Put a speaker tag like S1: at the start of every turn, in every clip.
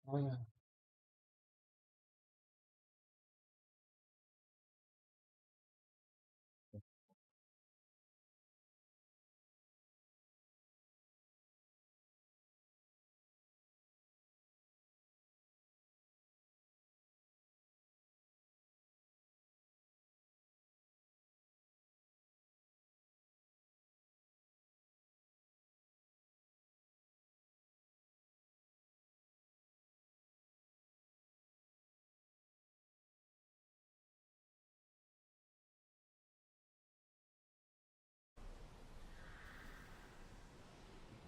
S1: 嗯，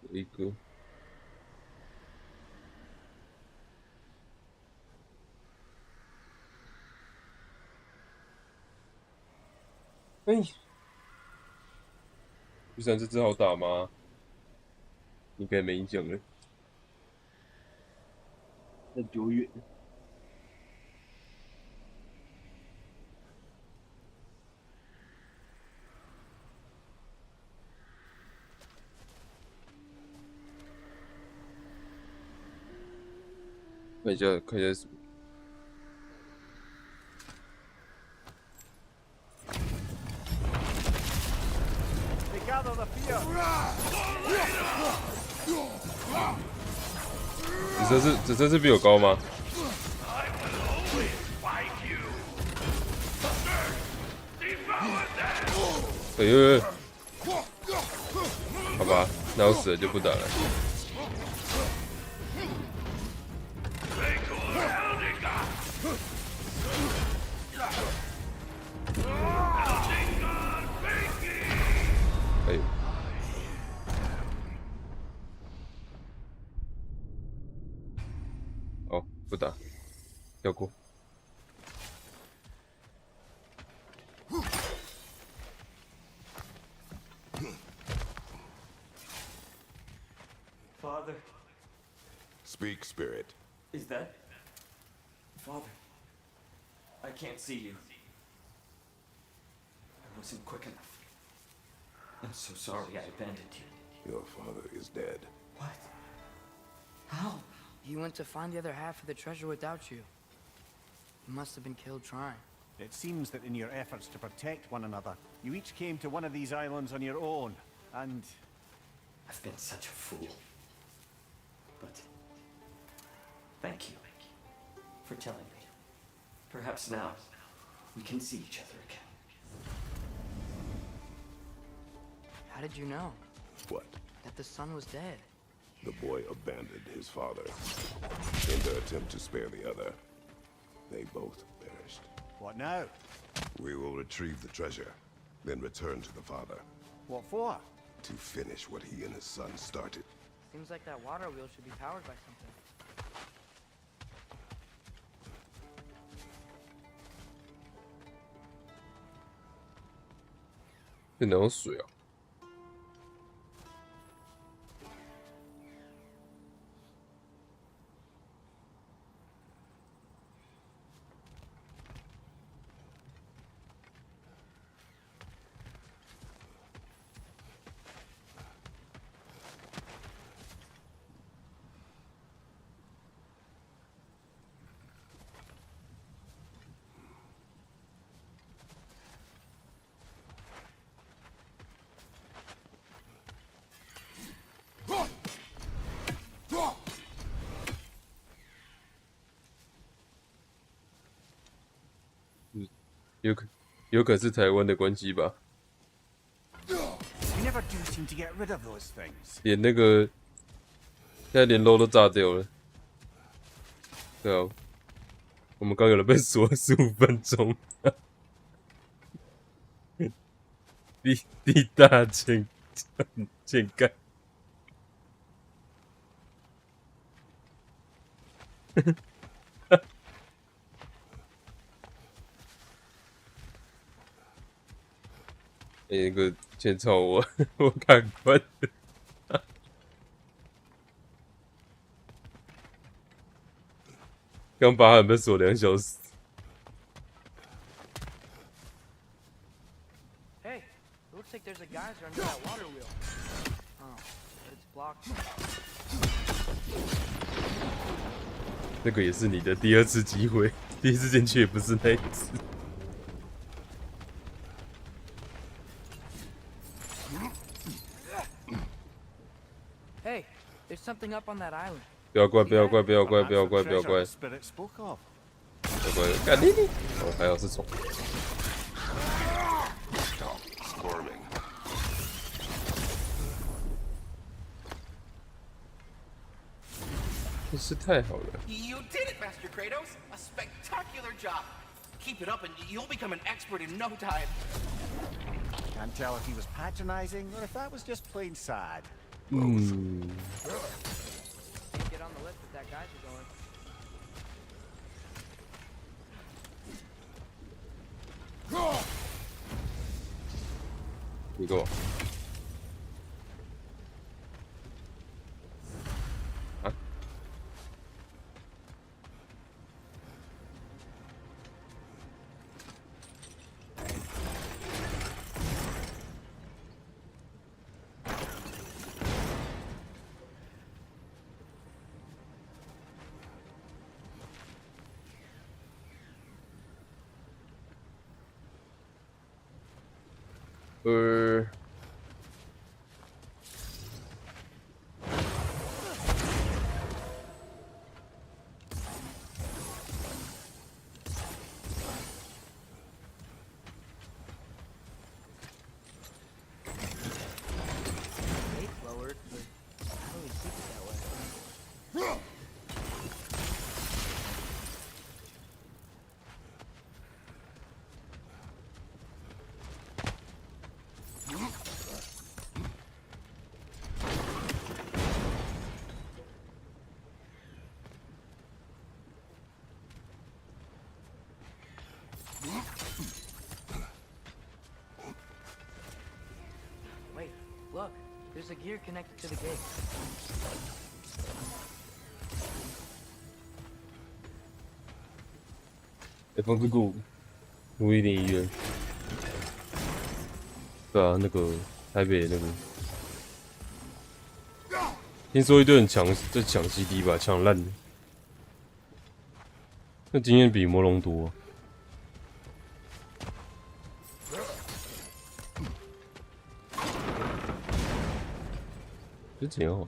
S2: 有一个，哎，第三这只好打吗？应该没影响了。
S1: 那久远。
S2: 看一下，看一下什么？紫色是比我高吗？哎呦，好吧，那我死了就不打了。哎呦，哦，不打，跳过。
S3: Father,
S4: Speak, spirit.
S3: is that? Father, I can't see you. I wasn't quick enough. I'm so sorry I abandoned you.
S4: Your father is dead.
S3: What? How?
S5: He went to find the other half of the treasure without you. He must have been killed trying.
S6: It seems that in your efforts to protect one another, you each came to one of these islands on your own, and...
S3: I've been such a fool. But thank you for telling me. Perhaps now we can see each other again.
S5: How did you know
S4: What?
S5: that the son was dead?
S4: The boy abandoned his father. In their attempt to spare the other, they both perished.
S6: What now?
S4: We will retrieve the treasure, then return to the father
S6: What for?
S4: to finish what he and his son started.
S5: Seems like that water wheel should be powered by something.
S2: 这哪有水啊？有可是台湾的关系吧？
S6: You never do seem to get rid of those things.
S2: 连那个现在连楼都炸掉了。对啊，我们刚有人被锁15分钟，地大欠干。那个先抄我，我赶快。刚把他们被锁2小时。
S5: Hey, it looks like there's a geyser under that water wheel. Oh, but it's blocked.
S2: 那个也是你的第2次机会，第1次进去也不是那一次。
S5: Hey, there's something up on that island.
S2: 不要怪，不要怪，不要怪，不要
S6: Perhaps
S2: 怪，
S6: the
S2: 不要
S6: treasure
S2: 怪，
S6: the spirit spoke of.
S2: 不要怪，干你！哦，还好是虫。
S4: Stop squirming.
S2: 真是太好了。
S1: You did it, Master Kratos! A spectacular job! Keep it up and you'll become an expert in no time.
S6: Can't tell if he was patronizing or if that was just plain sad.
S2: Hmm.
S5: Can't get on the lift if that guys are going.
S2: 你给我。啊？Gate
S5: lowered, but I don't really keep it that way. Wait, look. There's a gear connected to the gate.
S2: 风之谷如意林医院。对啊，那个台北那个，听说一堆人在抢 CD 吧，抢烂的，那经验比魔龙多。是怎样？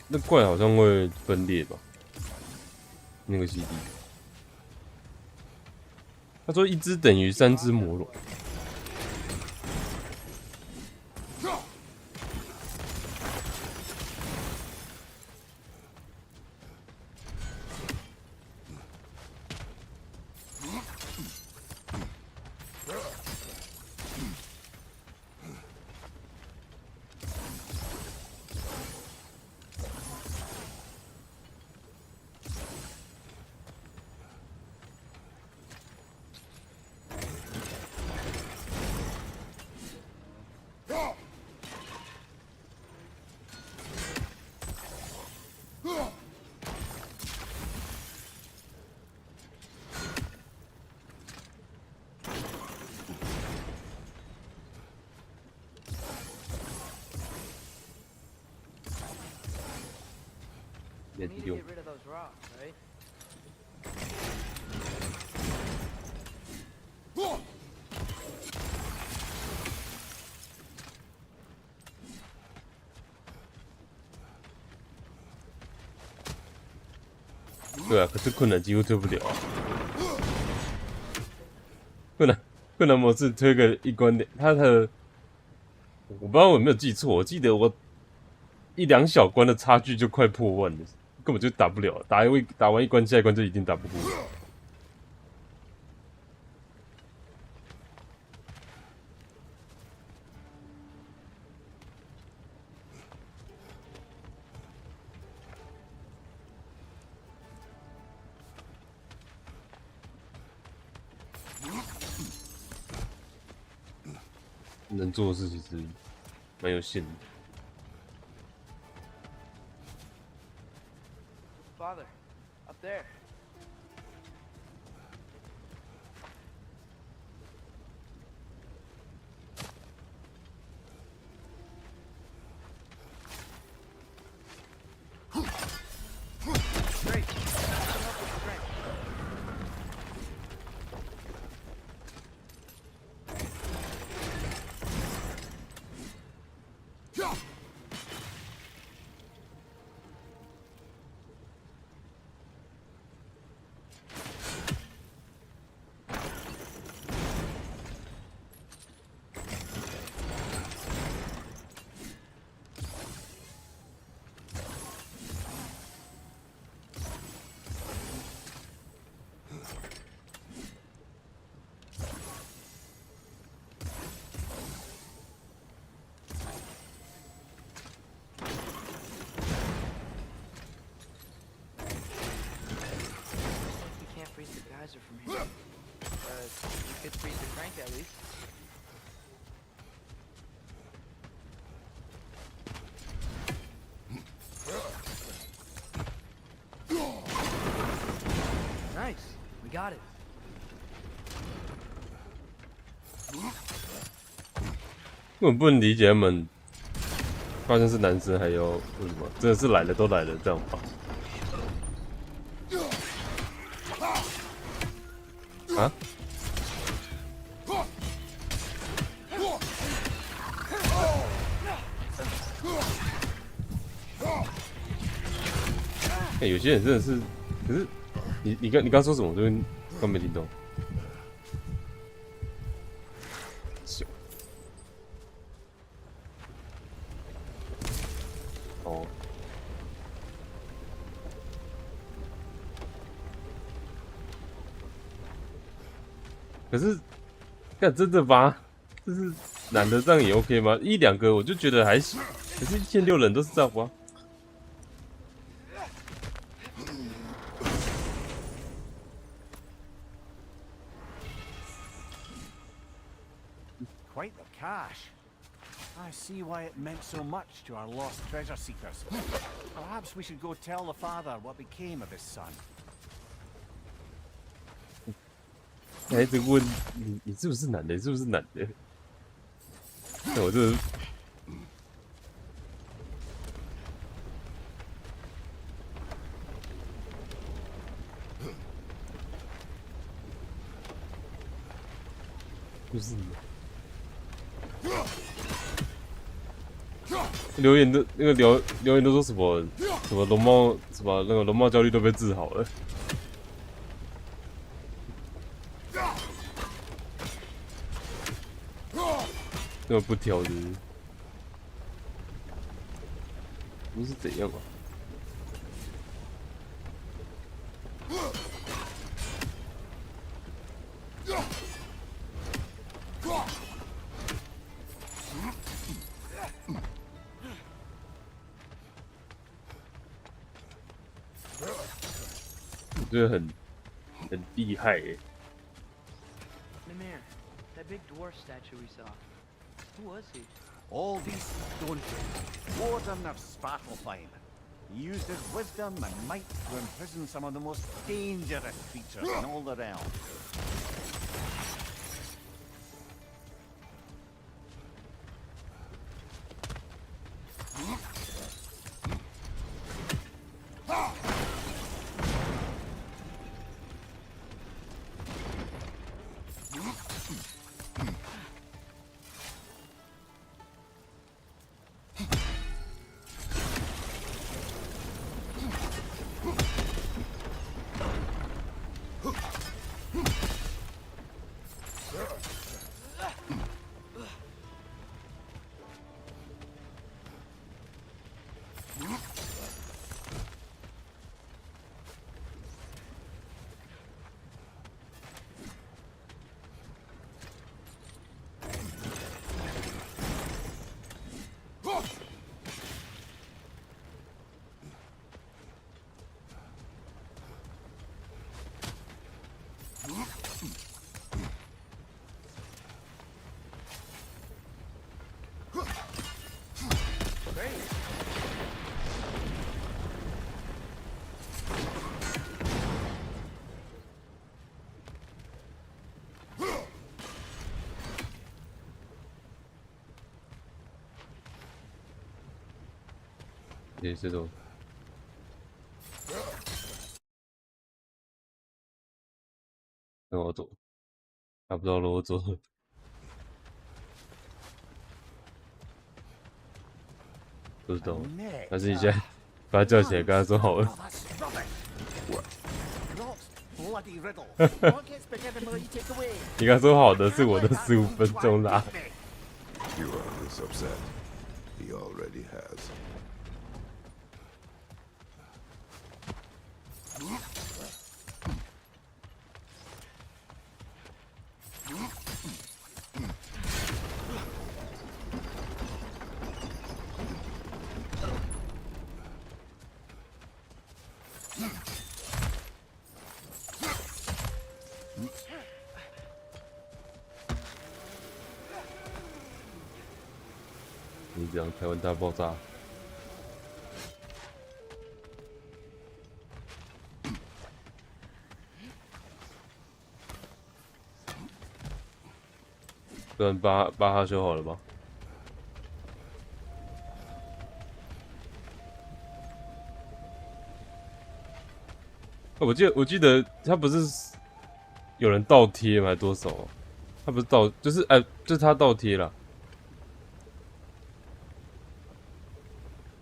S2: 那怪好像会分裂吧？那个 CD， 他说1只等于3只魔龙。
S5: We need to get rid of those rocks, right?
S2: 对啊，可是困难几乎推不了。困难模式推个一关点，它的我不知道我有没有记错，我记得我1、2小关的差距就快破万了，根本就打不了。打完一关，下一关就一定打不过。能做的事其实蛮有限的。
S5: Father, up there. You can't freeze the geyser from here. You could freeze the crank at least. Nice, we got it.
S2: 根本不能理解他们发现是男生还要为什么？真的是来了都来了这样吧？啊？有些人真的是，可是你刚说什么？我这边刚没听懂。哦。可是，干真的吗？就是男的这样也 OK 吗？一两个我就觉得还行，可是1600人都是这样吗？
S6: Quite the cache. I see why it meant so much to our lost treasure seekers. Perhaps we should go tell the father what became of his son.
S2: 还一直问你是不是男的？是不是男的？我这就是留言的那个留言都说什么龙猫什么那个龙猫焦虑都被治好了。 那么不挑的，不是怎样啊？我觉得很厉害耶。
S5: Namir, that big dwarf statue we saw. Who was he?
S6: All these don't warden of Svartalfheim. He used his wisdom and might to imprison some of the most dangerous creatures in all the realm.
S5: Great.
S2: 也是这种。跟我走，找不到了，我走。不知道
S6: A，net，
S2: 还是你现在把他叫起来跟他说好了？
S6: Oh, that's rubbish. What? Rocks, bloody riddle. What gets bigger the more you take away?
S2: 你刚说好的是我的15分钟啦。
S4: You are this upset. He already has. 你这样台湾大爆炸。不然巴哈修好了吗？我记得他不是有人倒贴吗？还多少、啊？他不是倒，就是就是他倒贴了。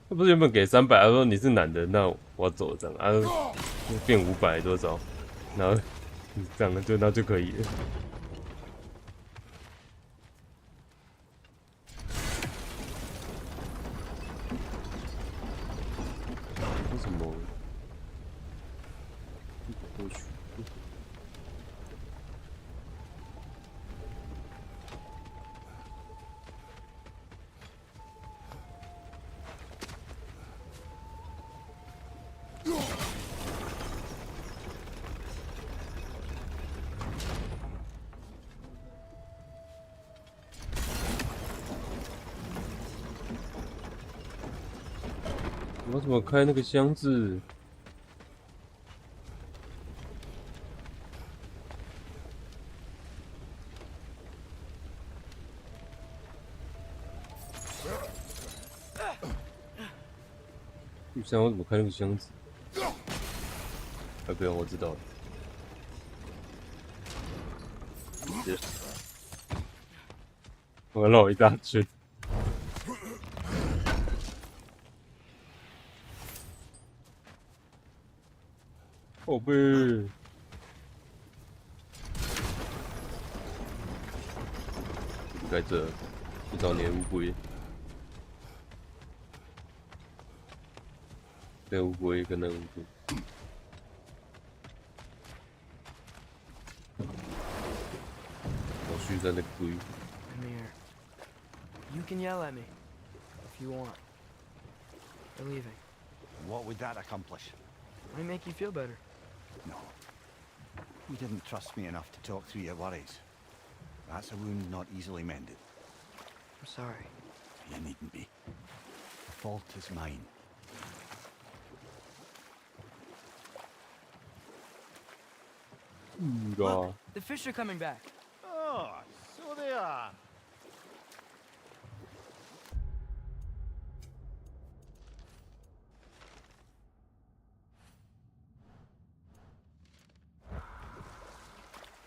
S4: 他不是原本给300，他说你是男的，那我要走这样，变500多少，然后这样那就可以了。为什么？过去。我怎么开那个箱子？玉山，我怎么开那个箱子？不用，我知道了。我绕一大圈。宝贝，在这去找你的乌龟，那乌龟跟那乌龟。我续在那龟。
S5: Amir, you can yell at me if you want. We're leaving.
S6: What would that accomplish?
S5: Might make you feel better.
S6: No. You didn't trust me enough to talk through your worries. That's a wound not easily mended.
S5: I'm sorry.
S6: You needn't be. The fault is mine.
S5: Look, the fish are coming back.
S6: Oh, so they are.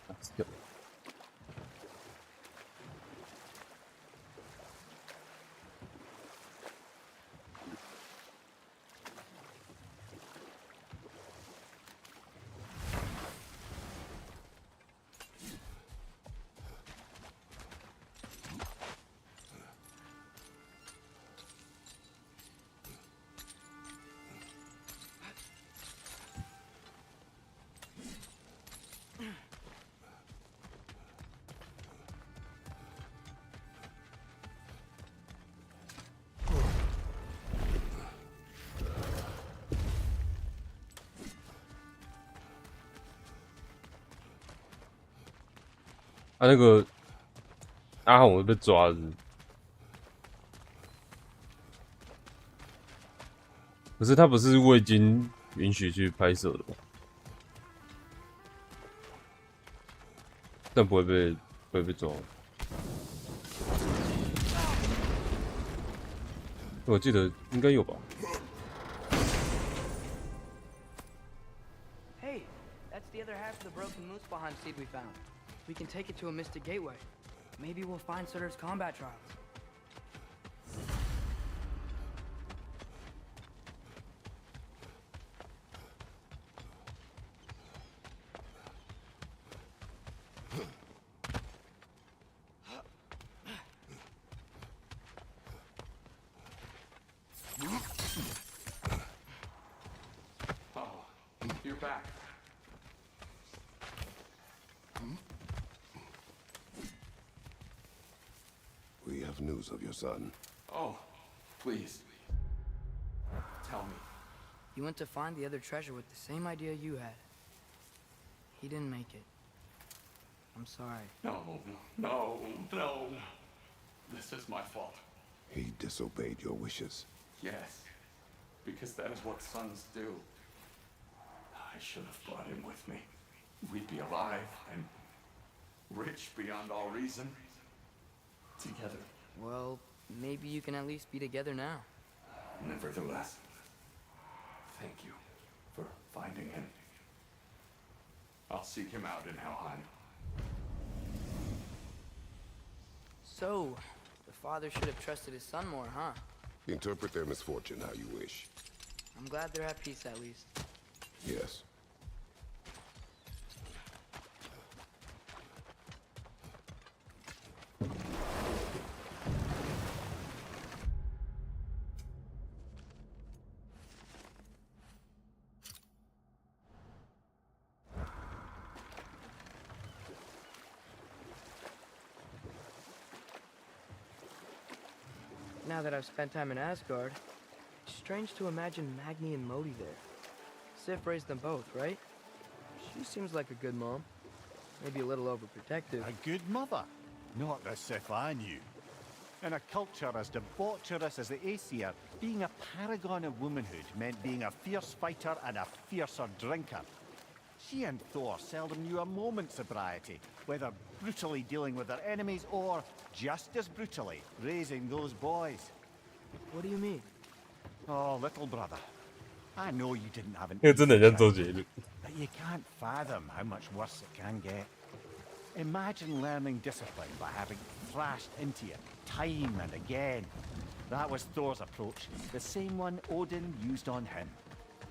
S2: Let's go. 那个阿红会被抓的，可是他不是未经允许去拍摄的吗？但不会被抓。我记得应该有吧。
S5: Hey, that's the other half of the broken moose behind seed we found. We can take it to a mystic gateway. Maybe we'll find Sutter's combat trials.
S7: back.
S8: We have news of your son.
S7: Oh, please. Tell me.
S5: He went to find the other treasure with the same idea you had. He didn't make it. I'm sorry.
S7: No, no, no. This is my fault.
S8: He disobeyed your wishes.
S7: Yes, because that is what sons do. I should have brought him with me. We'd be alive and rich beyond all reason. Together.
S5: Well, maybe you can at least be together now.
S7: Nevertheless, thank you for finding him. I'll seek him out in Helheim.
S5: So, the father should have trusted his son more, huh?
S8: Interpret their misfortune how you wish.
S5: I'm glad they're at peace at least.
S8: Yes.
S5: Now that I've spent time in Asgard, it's strange to imagine Magni and Modi there. Sif raised them both, right? She seems like a good mom. Maybe a little overprotective.
S6: A good mother. Not the Sif I knew. In a culture as debaucherous as the Aesir, being a paragon of womanhood meant being a fierce fighter and a fiercer drinker. She and Thor seldom knew a moment's sobriety, whether brutally dealing with their enemies or, just as brutally, raising those boys.
S5: What do you mean?
S6: Oh, little brother. I know you didn't have an
S2: 那个真的很像周
S6: easy
S2: 杰伦。
S6: but you can't fathom how much worse it can get. Imagine learning discipline by having thrashed into it time and again. That was Thor's approach, the same one Odin used on him.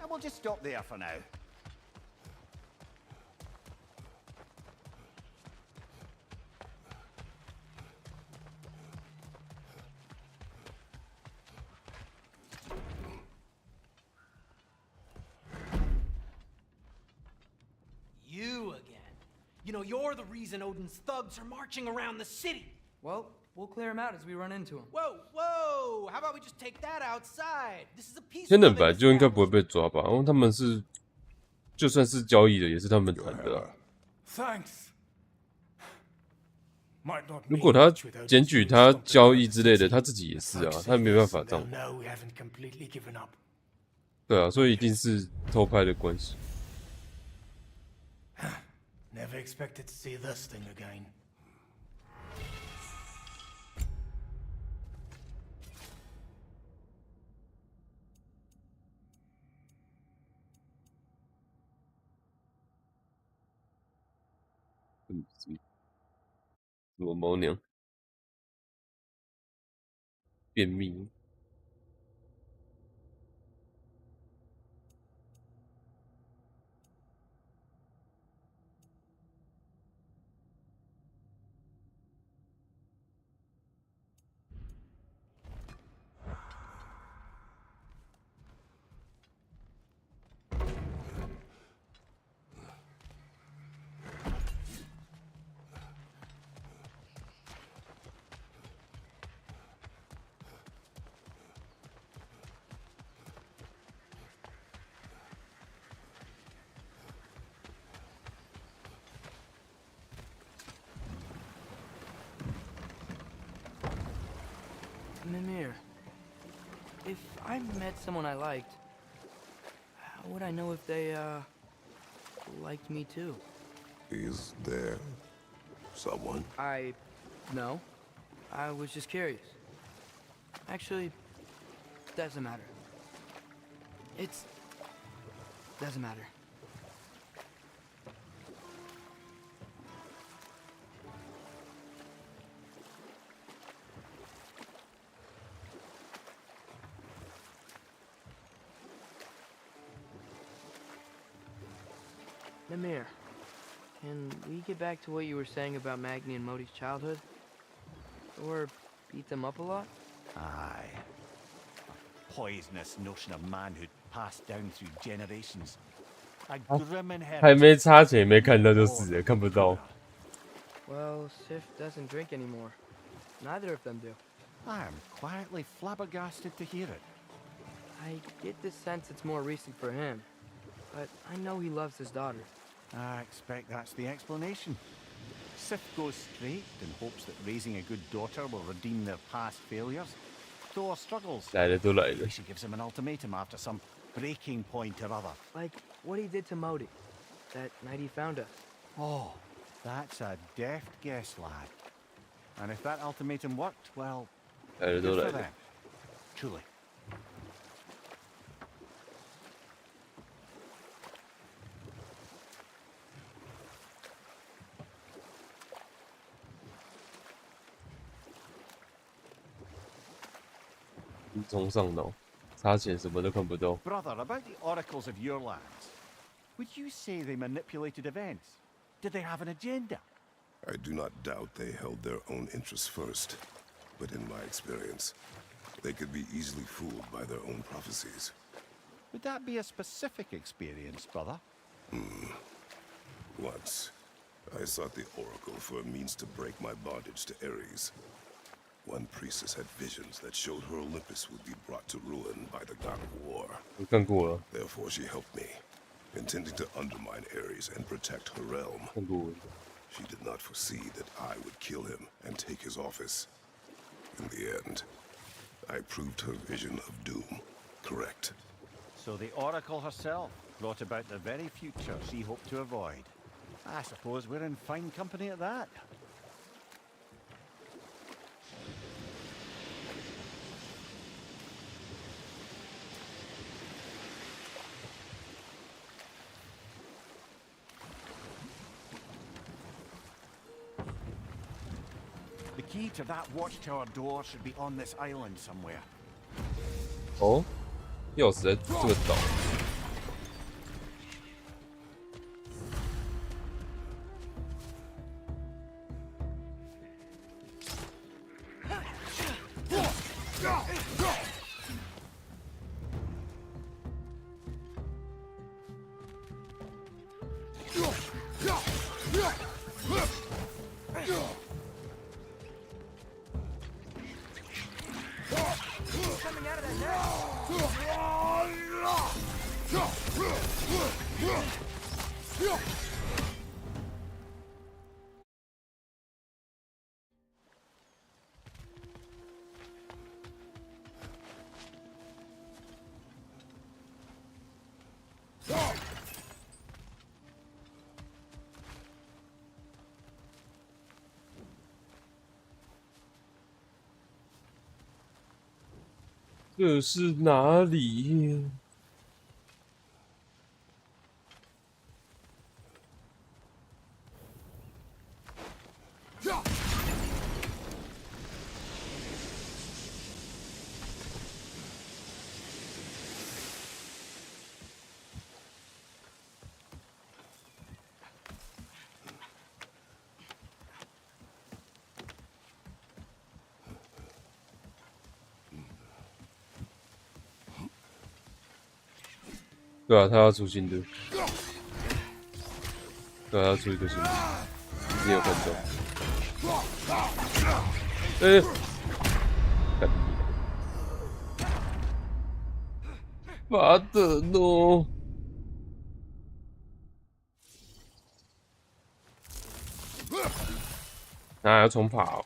S6: And we'll just stop there for now.
S9: You again. You know, you're the reason Odin's thugs are marching around the city.
S5: Well, we'll clear him out as we run into him.
S9: Whoa, whoa! How about we just take that outside? This is a peace.
S2: 天人本来就应该不会被抓吧？然后他们是，就算是交易的，也是他们谈的啊。
S10: Thanks. Might not
S2: 如果他
S10: mean much without
S2: 检举他交易之类的，他自己也是啊，他没办法这
S10: They'll
S2: 样。
S10: know we haven't completely given up.
S2: 对啊，所以一定是偷拍的关系。
S10: Never expected to see this thing again.
S2: Hm, 什么猫娘？便秘？
S5: Mimir, if I met someone I liked, how would I know if they, liked me too?
S8: Is there someone?
S5: No. I was just curious. Actually, doesn't matter. Doesn't matter. Mimir, can we get back to what you were saying about Magni and Modi's childhood? Or beat them up a lot?
S6: Aye. A poisonous notion of manhood passed down through generations. A grim
S2: 还
S6: inheritance.
S2: 没插钱，没看到就是了，看不到。
S5: Well, Sif doesn't drink anymore. Neither of them do.
S6: I am quietly flabbergasted to hear it.
S5: I get the sense it's more recent for him, but I know he loves his daughter.
S6: I expect that's the explanation. Sif goes straight and hopes that raising a good daughter will redeem their past failures. Thor struggles.
S2: 来了都来了，
S6: She gives him an ultimatum after some breaking point or other.
S5: Like what he did to Modi, that night he found us.
S6: Oh, that's a deft guess, lad. And if that ultimatum worked, well,
S2: 来了都
S6: good
S2: 来
S6: for
S2: 了
S6: them.。Truly.
S2: 冲上脑，插钱什么都看不到。
S6: Brother, about the oracles of your lands, would you say they manipulated events? Did they have an agenda?
S8: I do not doubt they held their own interests first, but in my experience, they could be easily fooled by their own prophecies.
S6: Would that be a specific experience, brother?
S8: Once, I sought the oracle for a means to break my bondage to Ares. One priestess had visions that showed her Olympus would be brought to ruin by the god of war.
S2: 我看过了，
S8: Therefore, she helped me, intending to undermine Ares and protect her realm.
S2: 看过了。
S8: She did not foresee that I would kill him and take his office. In the end, I proved her vision of doom correct.
S6: So the oracle herself brought about the very future she hoped to avoid. I suppose we're in fine company at that. The key to that watchtower door should be on this island somewhere.
S2: 哦，钥匙在这个岛。
S5: Coming out of that net.
S8: Yes.
S2: 这是哪里？对啊，他要出新的，对啊，他要出一个新的，你有看到？干你巴德诺，啊，要重跑、哦。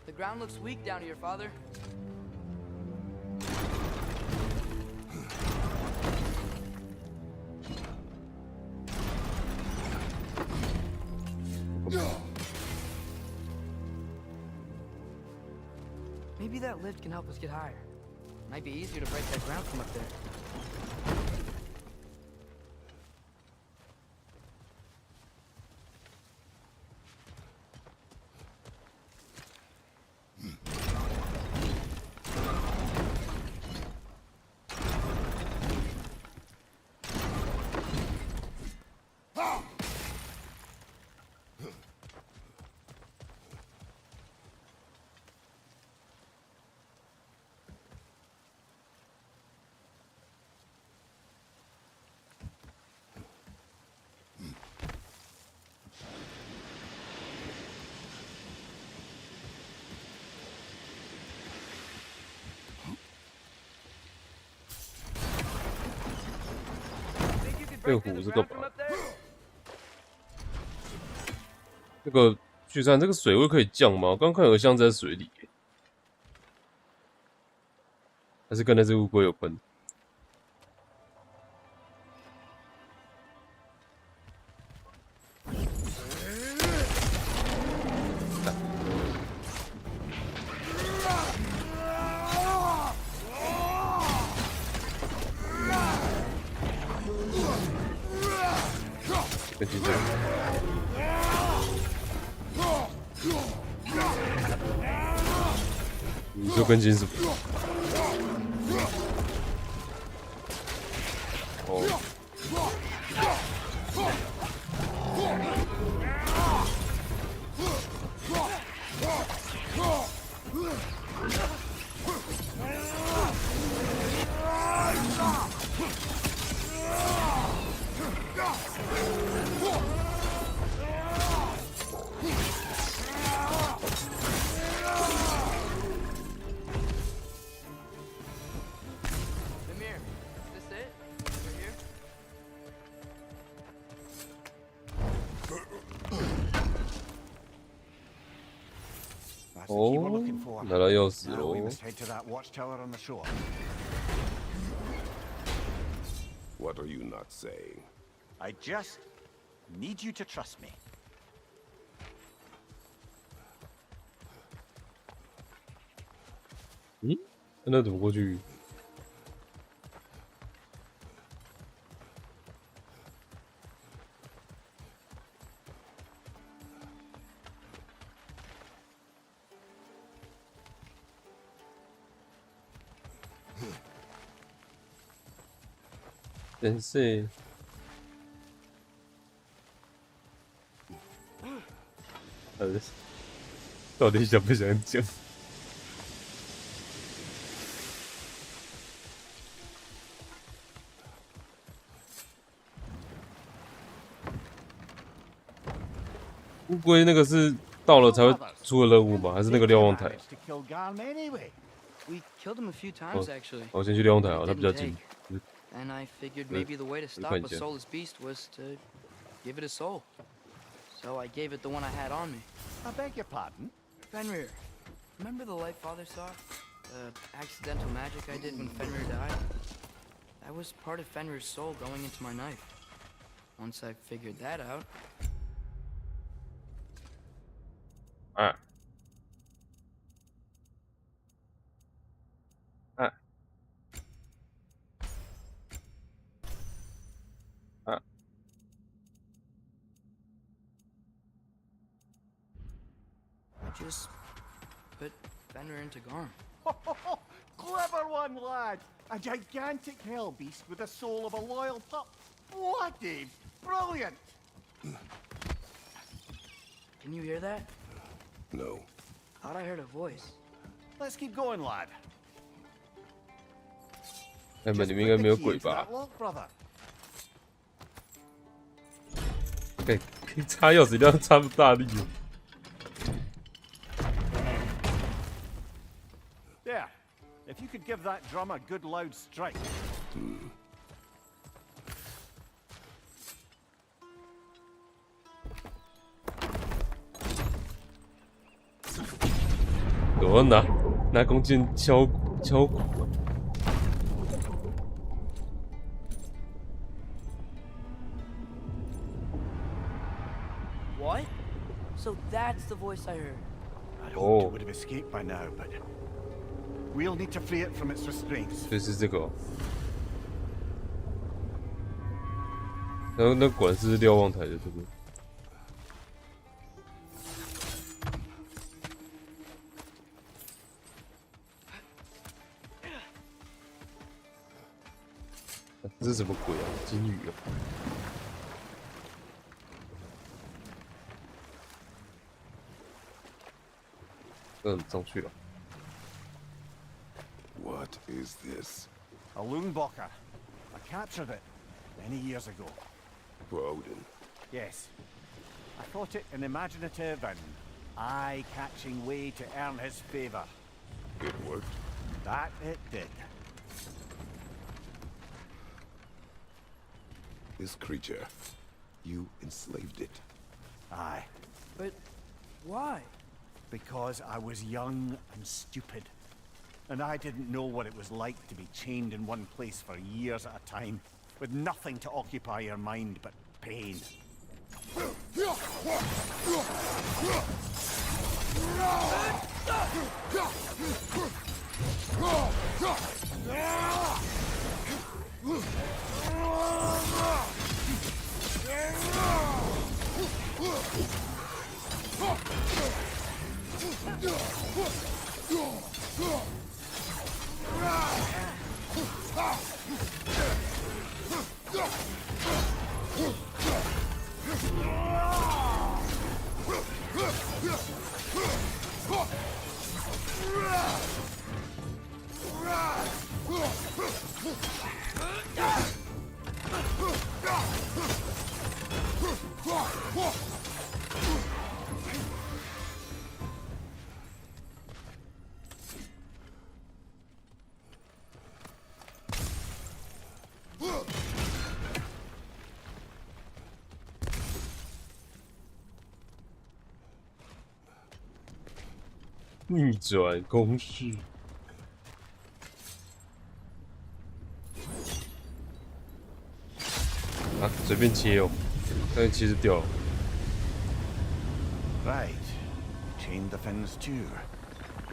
S5: The ground looks weak down here, Father. Maybe that lift can help us get higher. Might be easier to break that ground from up there.
S2: 这个湖是干嘛？那个巨山，这个水位可以降吗？刚看有个箱子在水里，还是跟那只乌龟有关？跟金属，你说跟金属？哦。哦，拿到钥匙喽。
S8: What are you not saying?
S6: I just need you to trust me.
S2: 嗯，那怎么过去？真是，到底想不想讲？乌龟那个是到了才会出的任务吗？还是那个瞭望台？
S5: We killed him a few times, actually.
S2: 我先去瞭望台啊，它比较近。
S5: And I figured maybe the way to stop a soulless beast was to give it a soul. So I gave it the one I had on me.
S6: I beg your pardon?
S5: Fenrir, remember the light Father saw? The accidental magic I did when Fenrir died? That was part of Fenrir's soul going into my knife. Once I figured that out...
S2: Ah.
S5: Just put Fenrir into Garm.
S6: Clever one, lad! A gigantic hell beast with the soul of a loyal pup. Bloody brilliant!
S5: Can you hear that?
S8: No.
S5: Thought I heard a voice.
S6: Let's keep going, lad.
S2: 原本里面应该没有鬼吧？ 可以插钥匙，一定要插不大力。
S6: There. If you could give that drum a good loud strike.
S2: 我拿弓箭敲鼓。
S5: What? So that's the voice I heard.
S6: I hoped it would have escaped by now, but We'll need to free it from its restraints.
S2: 所以是这个、哦。然后那管是瞭望台的，对不对？这是什么鬼啊？金鱼啊！上去了。
S8: What is this?
S6: A Loonbacher. I captured it many years ago.
S8: For Odin.
S6: Yes. I thought it an imaginative and eye-catching way to earn his favor.
S8: It worked.
S6: That it did.
S8: This creature, you enslaved it.
S6: Aye.
S5: But why?
S6: Because I was young and stupid. And I didn't know what it was like to be chained in one place for years at a time, with nothing to occupy your mind but pain.
S2: 逆转公式。啊，随便切哦，但是其实掉了。
S6: Right. Chain the fins too.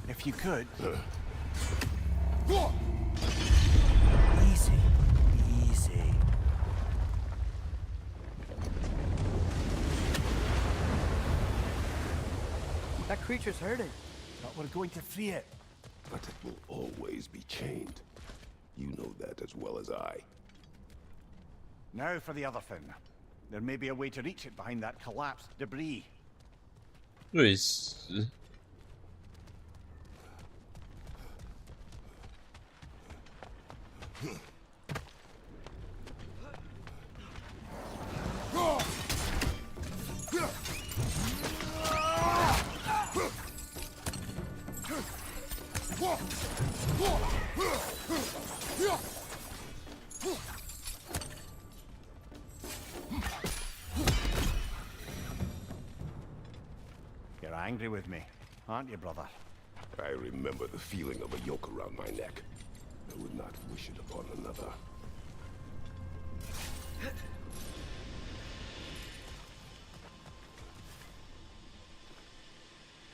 S6: If you could. Easy. Easy.
S5: That creature's hurting.
S6: But we're going to free it.
S8: But it will always be chained. You know that as well as I.
S6: Now for the other fin. There may be a way to reach it behind that collapsed debris.
S2: 瑞士。
S6: You're angry with me, aren't you, brother?
S8: I remember the feeling of a yoke around my neck. I would not wish it upon another.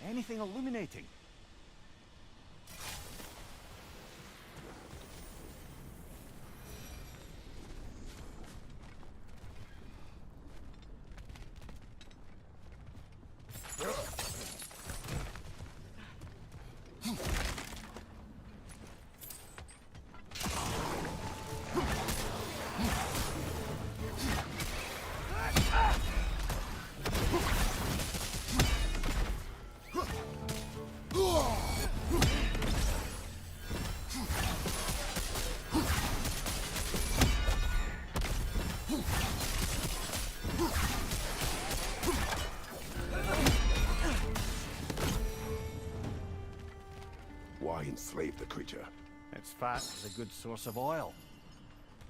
S6: Anything illuminating?
S8: Why enslave the creature?
S6: Its fat is a good source of oil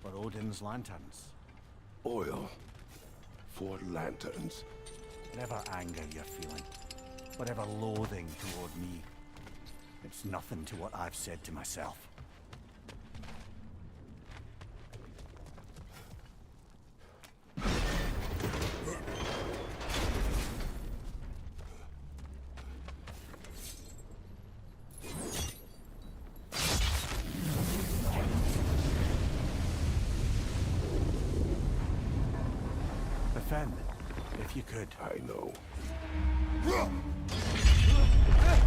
S6: for Odin's lanterns.
S8: Oil. For lanterns.
S6: Whatever anger you're feeling, whatever loathing toward me, it's nothing to what I've said to myself. fin, if you could.
S8: I know.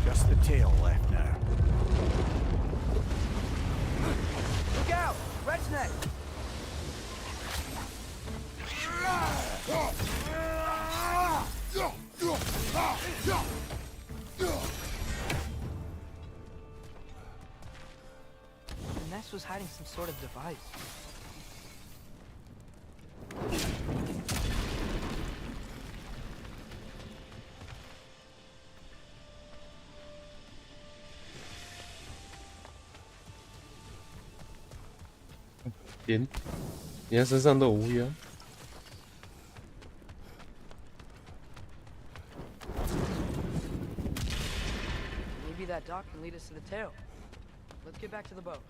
S6: Just the tail left now.
S5: Look out! Red's neck! The nest was hiding some sort of device.
S2: 连他身上都有乌鸦。
S5: Maybe that dock can lead us to the tail. Let's get back to the boat.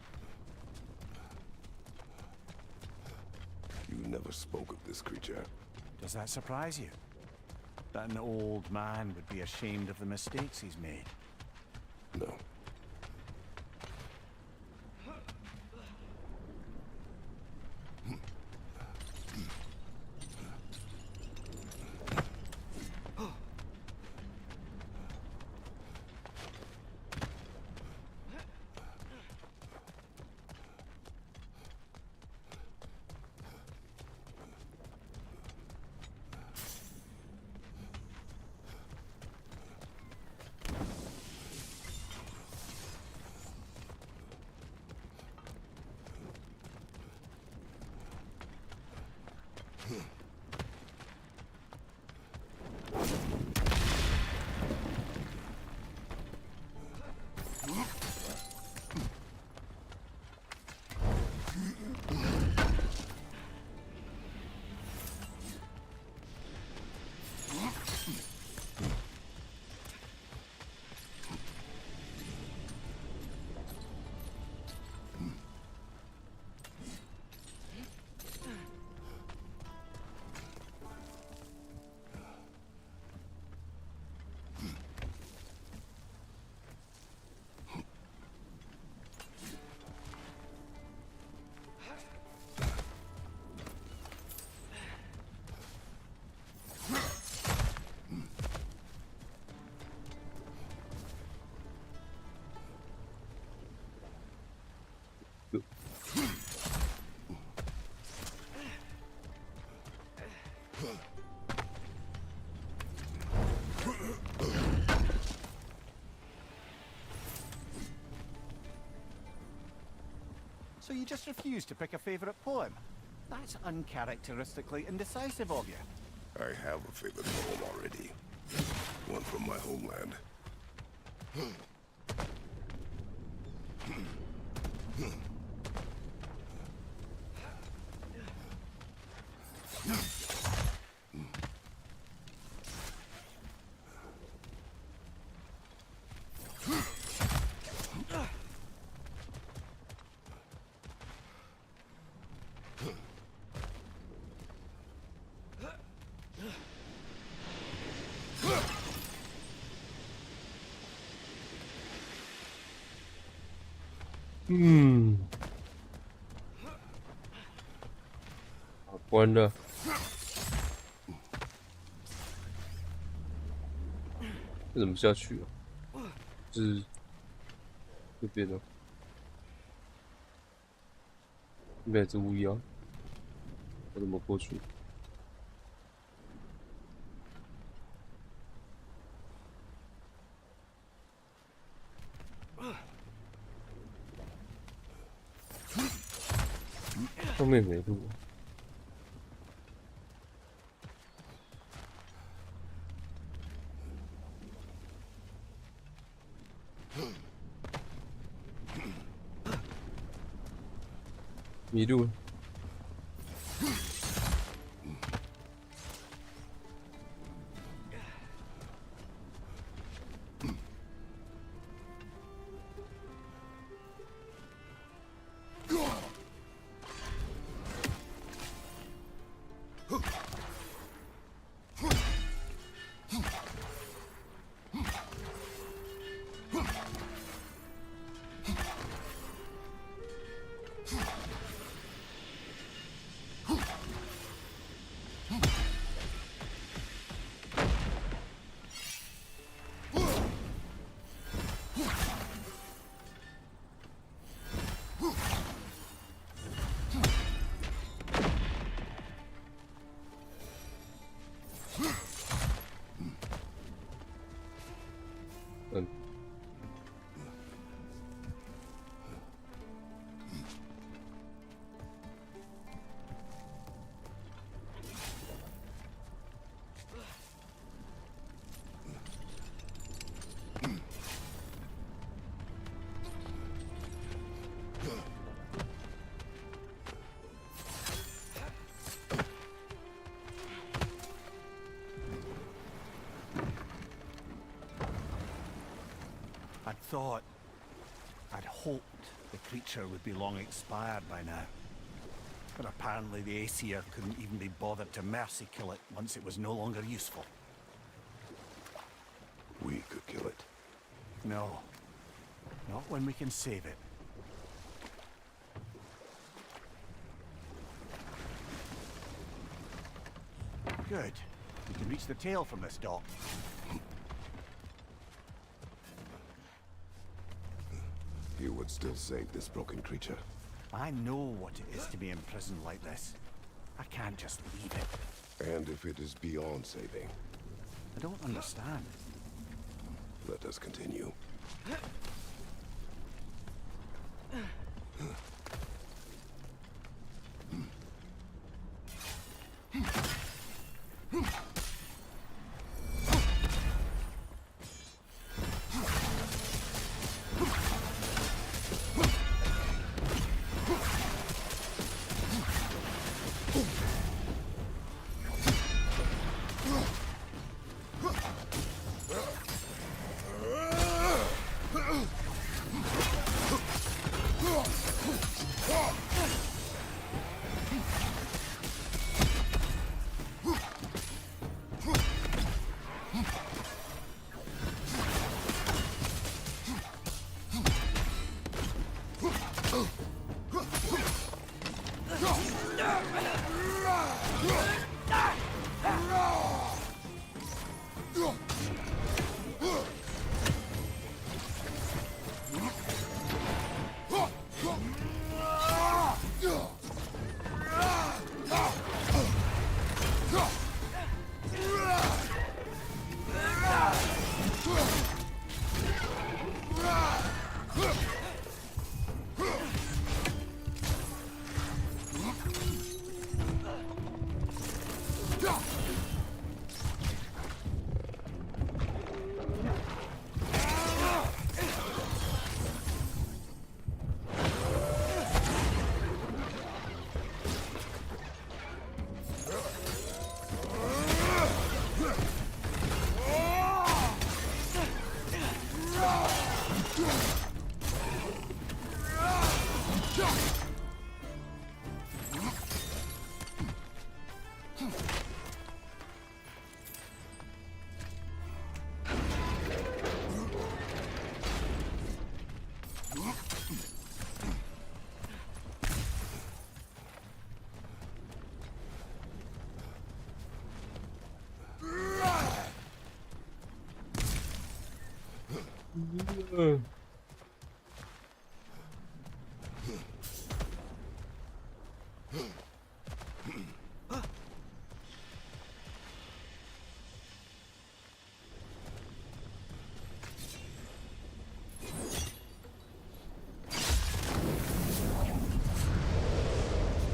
S8: You never spoke of this creature.
S6: Does that surprise you? That an old man would be ashamed of the mistakes he's made?
S8: No.
S6: So you just refuse to pick a favourite poem? That's uncharacteristically indecisive of you.
S8: I have a favorite poem already. One from my homeland.
S2: 关了。这怎么下去啊？是这边的，应该是乌鸦。我怎么过去？后面没路。迷路了。
S6: thought. I'd hoped the creature would be long expired by now. But apparently the Aesir couldn't even be bothered to mercy kill it once it was no longer useful.
S8: We could kill it.
S6: No. Not when we can save it. Good. We can reach the tail from this dock.
S8: You would still save this broken creature.
S6: I know what it is to be imprisoned like this. I can't just leave it.
S8: And if it is beyond saving,
S6: I don't understand.
S8: let us continue.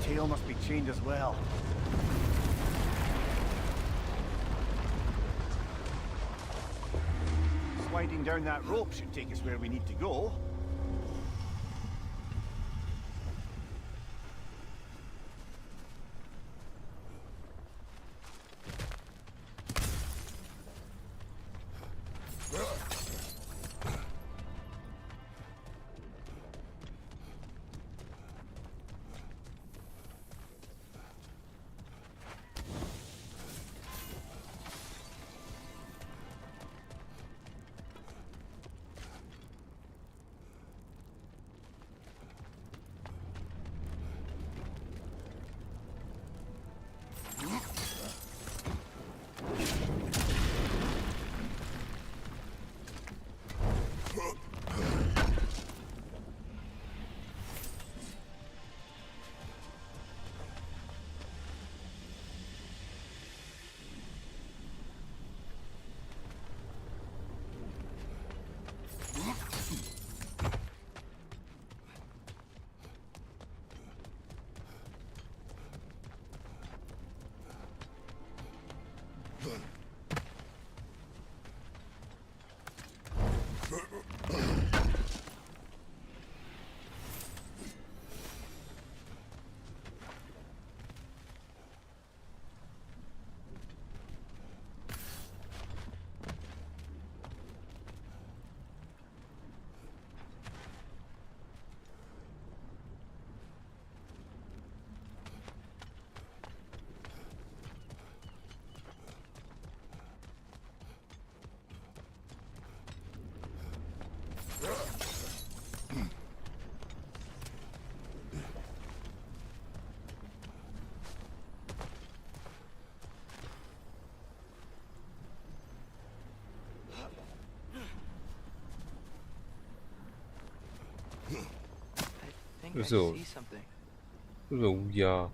S6: Tail must be chained as well. Sliding down that rope should take us where we need to go.
S5: I think I
S2: So-
S5: see something.
S2: 是不是有乌鸦啊？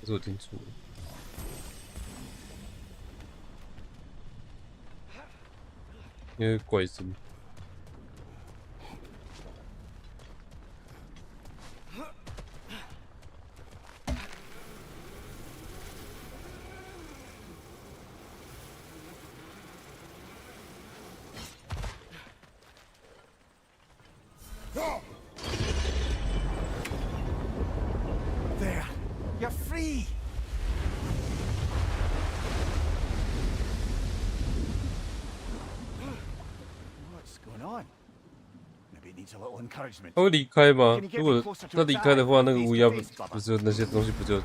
S2: 可是我听错了。因为怪声。
S6: There! You're free! What's going on? Maybe it needs a little encouragement.
S2: 他会离开吗？如果他离开的话，那个乌鸦不是那些东西不就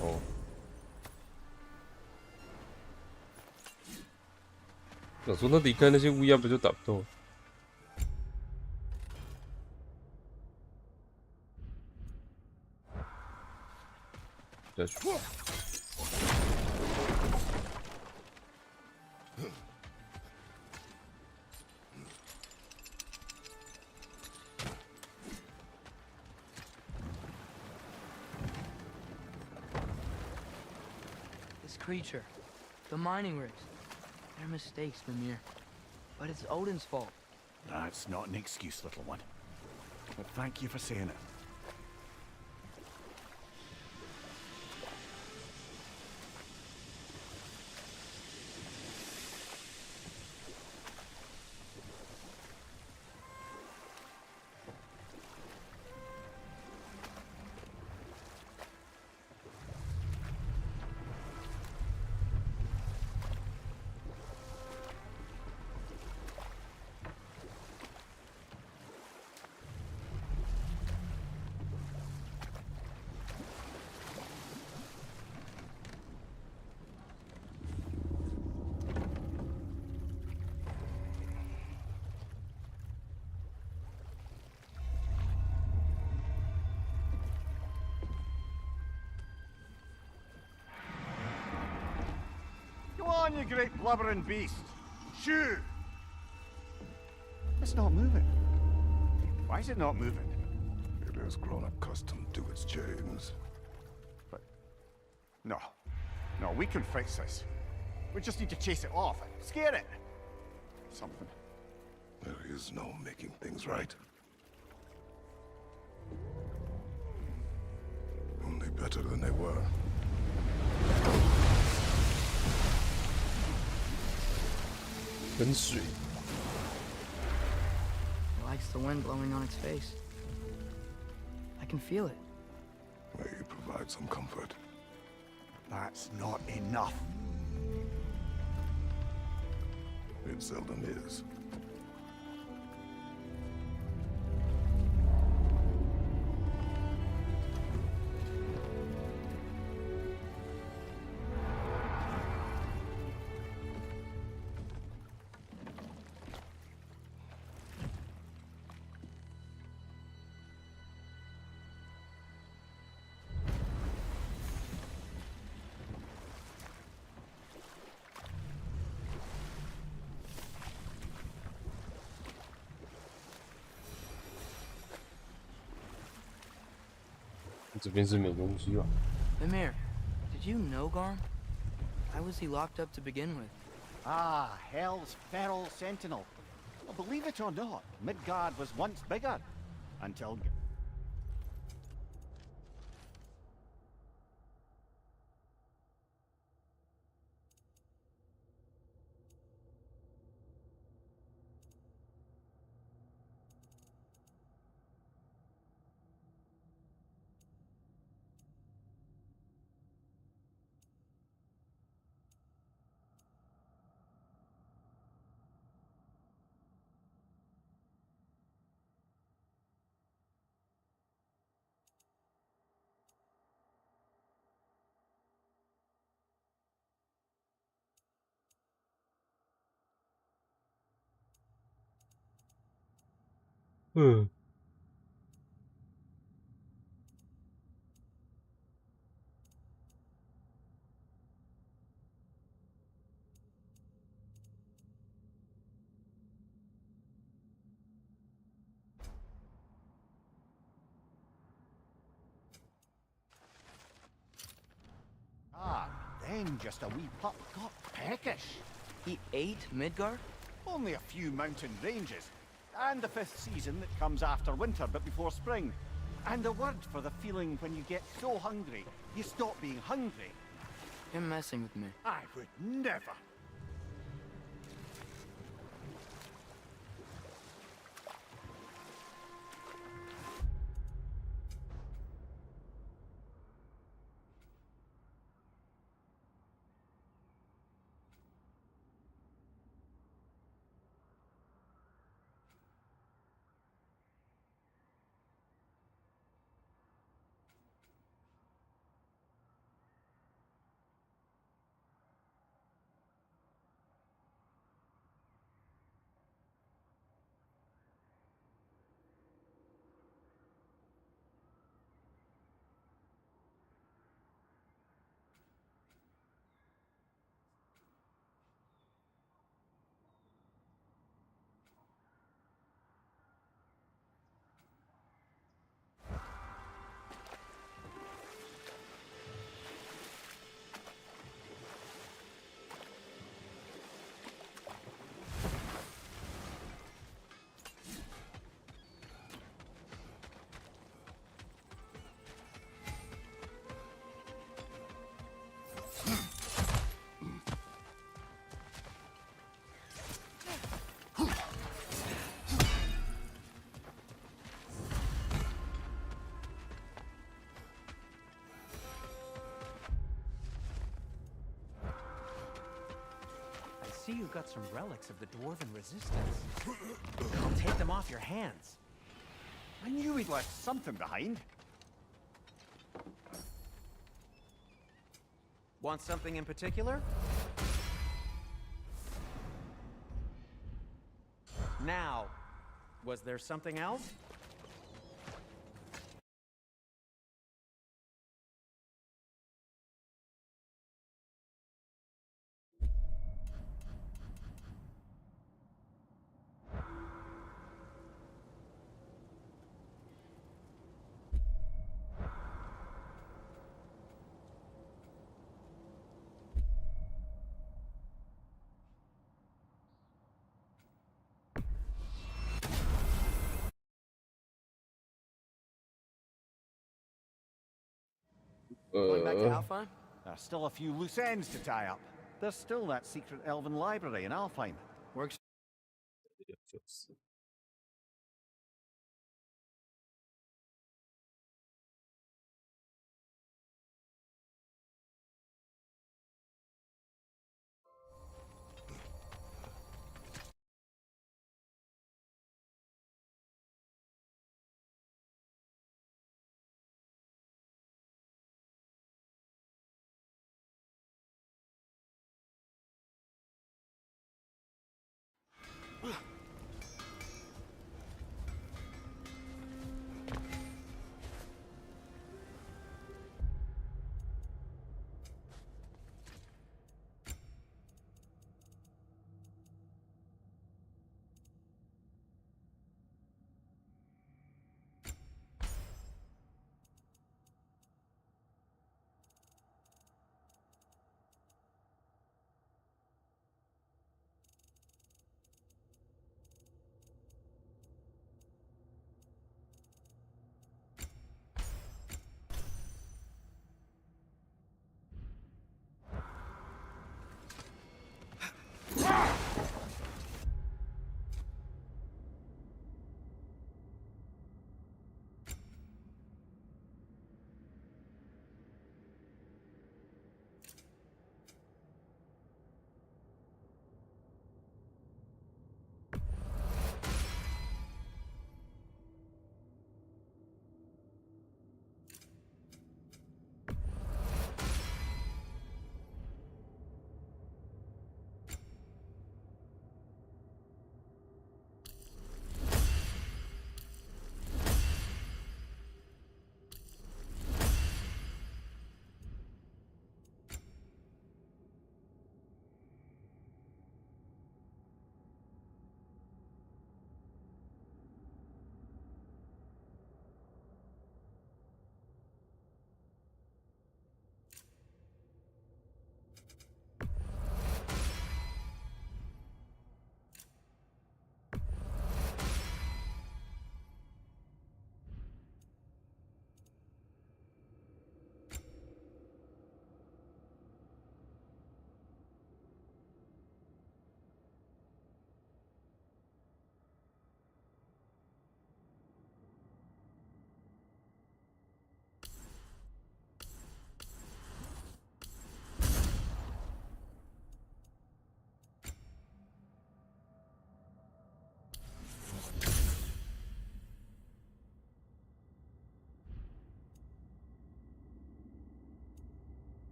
S2: 哦？我说他离开那些乌鸦不就打不动？下去。
S5: This creature, the mining rigs, they're mistakes, Mimir. But it's Odin's fault.
S6: That's not an excuse, little one. But thank you for saying it. Go on, you great blubbering beast! Shoo! It's not moving. Why is it not moving?
S8: It has grown accustomed to its chains.
S6: But... No. No, we can fix this. We just need to chase it off. Scare it. Something.
S8: There is no making things right. Only better than they were.
S5: It likes the wind blowing on its face. I can feel it.
S8: May you provide some comfort.
S6: That's not enough.
S8: It seldom is.
S5: Mimir, did you know Garm? Why was he locked up to begin with?
S6: Ah, Hell's feral sentinel. Well, believe it or not, Midgard was once bigger. Until...
S2: Hmm.
S6: then just a wee pup got peckish.
S5: He ate Midgard?
S6: Only a few mountain ranges. And the 5th season that comes after winter but before spring. And the word for the feeling when you get so hungry, you stop being hungry.
S5: You're messing with me.
S6: I would never.
S9: I see you've got some relics of the Dwarven resistance. I'll take them off your hands.
S6: I knew he'd left something behind.
S9: Want something in particular? Now, was there something else?
S5: Going back to Alfheim?
S6: There's still a few loose ends to tie up. There's still that secret elven library in Alfheim.
S5: Works.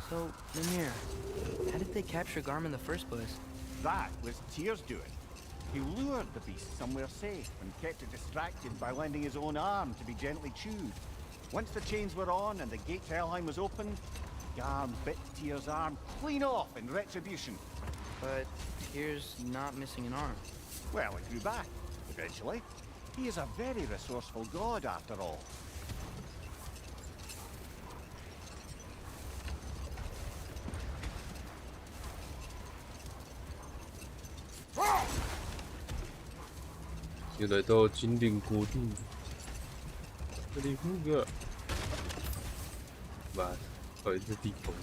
S5: So, Mimir, how did they capture Garm in the first place?
S6: That was Tyr's doing. He lured the beast somewhere safe and kept it distracted by lending his own arm to be gently chewed. Once the chains were on and the gate to Helheim was opened, Garm bit Tyr's arm clean off in retribution.
S5: But Tyr's not missing an arm.
S6: Well, it grew back, eventually. He is a very resourceful god, after all.
S4: 又来到精灵国度，这里五个，妈的，讨厌这地方。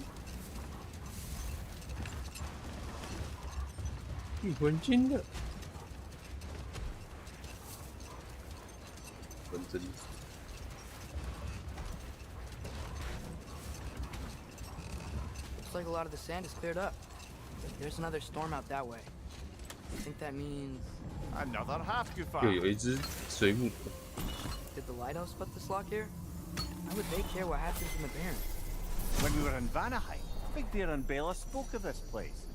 S4: 一魂金的，本真。
S5: Looks like a lot of the sand is cleared up. There's another storm out that way. I think that means...
S6: Another half-goof.
S4: 又有一只水母。
S5: Did the lighthouse put this lock here? Why would they care what happens in the Barrens?
S6: When we were in Vanaheim, Big Bear and Bella spoke of this place.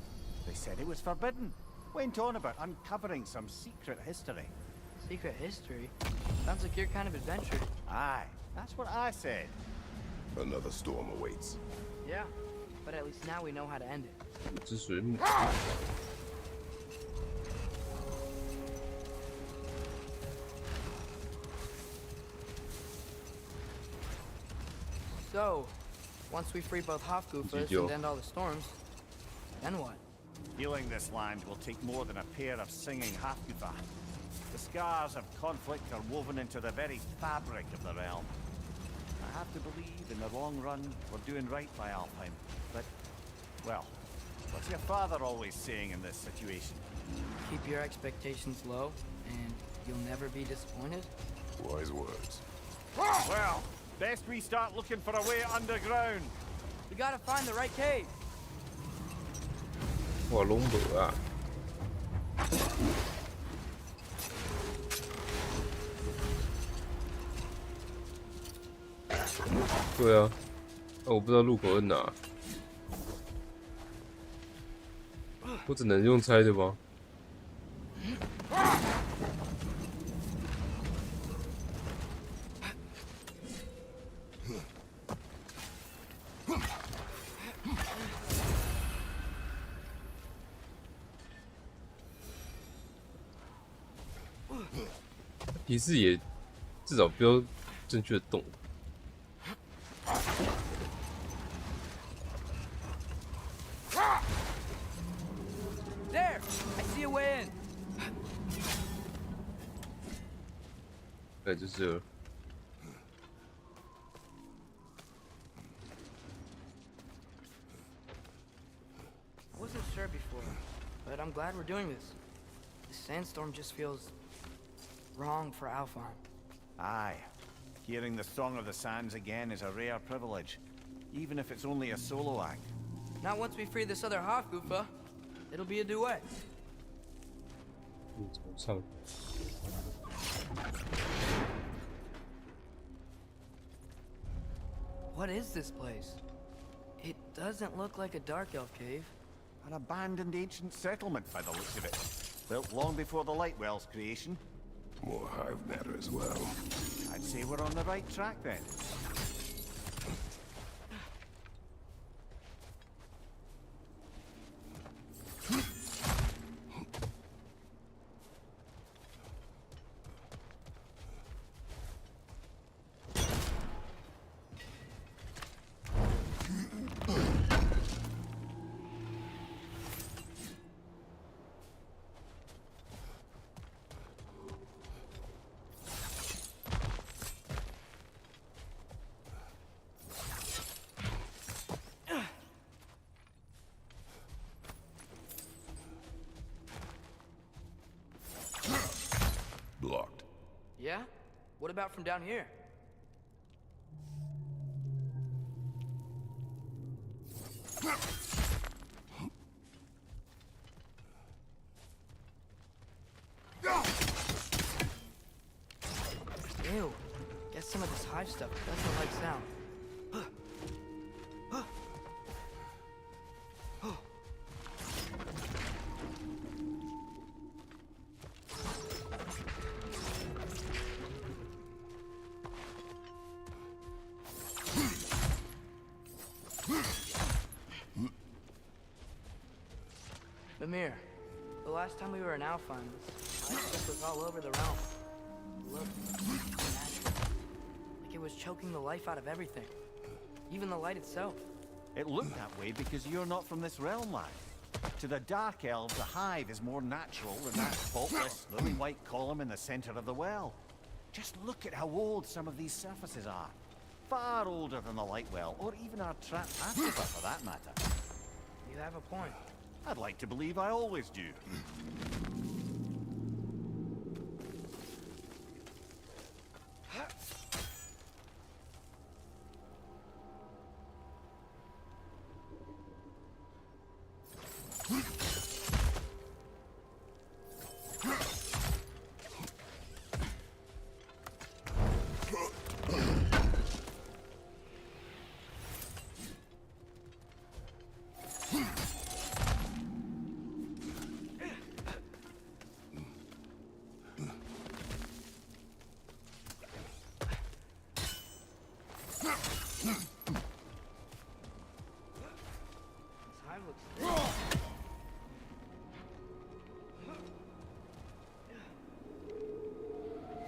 S6: They said it was forbidden. Went on about uncovering some secret history.
S5: Secret history? Sounds like your kind of adventure.
S6: Aye, that's what I said.
S8: Another storm awaits.
S5: Yeah, but at least now we know how to end it.
S4: 一只水母。
S5: So, once we free both Hofgufas and end all the storms, then what?
S6: Healing this land will take more than a pair of singing half-goofa. The scars of conflict are woven into the very fabric of the realm. I have to believe in the long run we're doing right by Alfheim. But, well, what's your father always saying in this situation?
S5: Keep your expectations low, and you'll never be disappointed?
S8: Wise words.
S6: Well, best we start looking for a way underground.
S5: We gotta find the right cave.
S4: 画龙无啊！对啊，我不知道入口在哪，我只能用猜的吗？提示也至少不要正确的动。
S5: There, I see a way in.
S4: 对，就是了。
S5: I wasn't sure before, but I'm glad we're doing this. The sandstorm just feels wrong for Alfheim.
S6: Aye. Hearing the Song of the Sands again is a rare privilege, even if it's only a solo act.
S5: Not once we free this other Hofgufa. It'll be a duet.
S4: 怎么唱？
S5: What is this place? It doesn't look like a dark elf cave.
S6: An abandoned ancient settlement by the looks of it. Built long before the Lightwell's creation.
S8: More hive matter as well.
S6: I'd say we're on the right track then.
S8: Blocked.
S5: Yeah? What about from down here? Ew. Guess some of this hive stuff doesn't like sound. Mimir, the last time we were in Alfheim, life was all over the realm. It looked unnatural. Like it was choking the life out of everything. Even the light itself.
S6: It looked that way because you're not from this realm, lad. To the Dark Elves, the hive is more natural than that faultless, lily white column in the center of the well. Just look at how old some of these surfaces are. Far older than the light well, or even our trapped aquifer for that matter.
S5: You have a point.
S6: I'd like to believe I always do.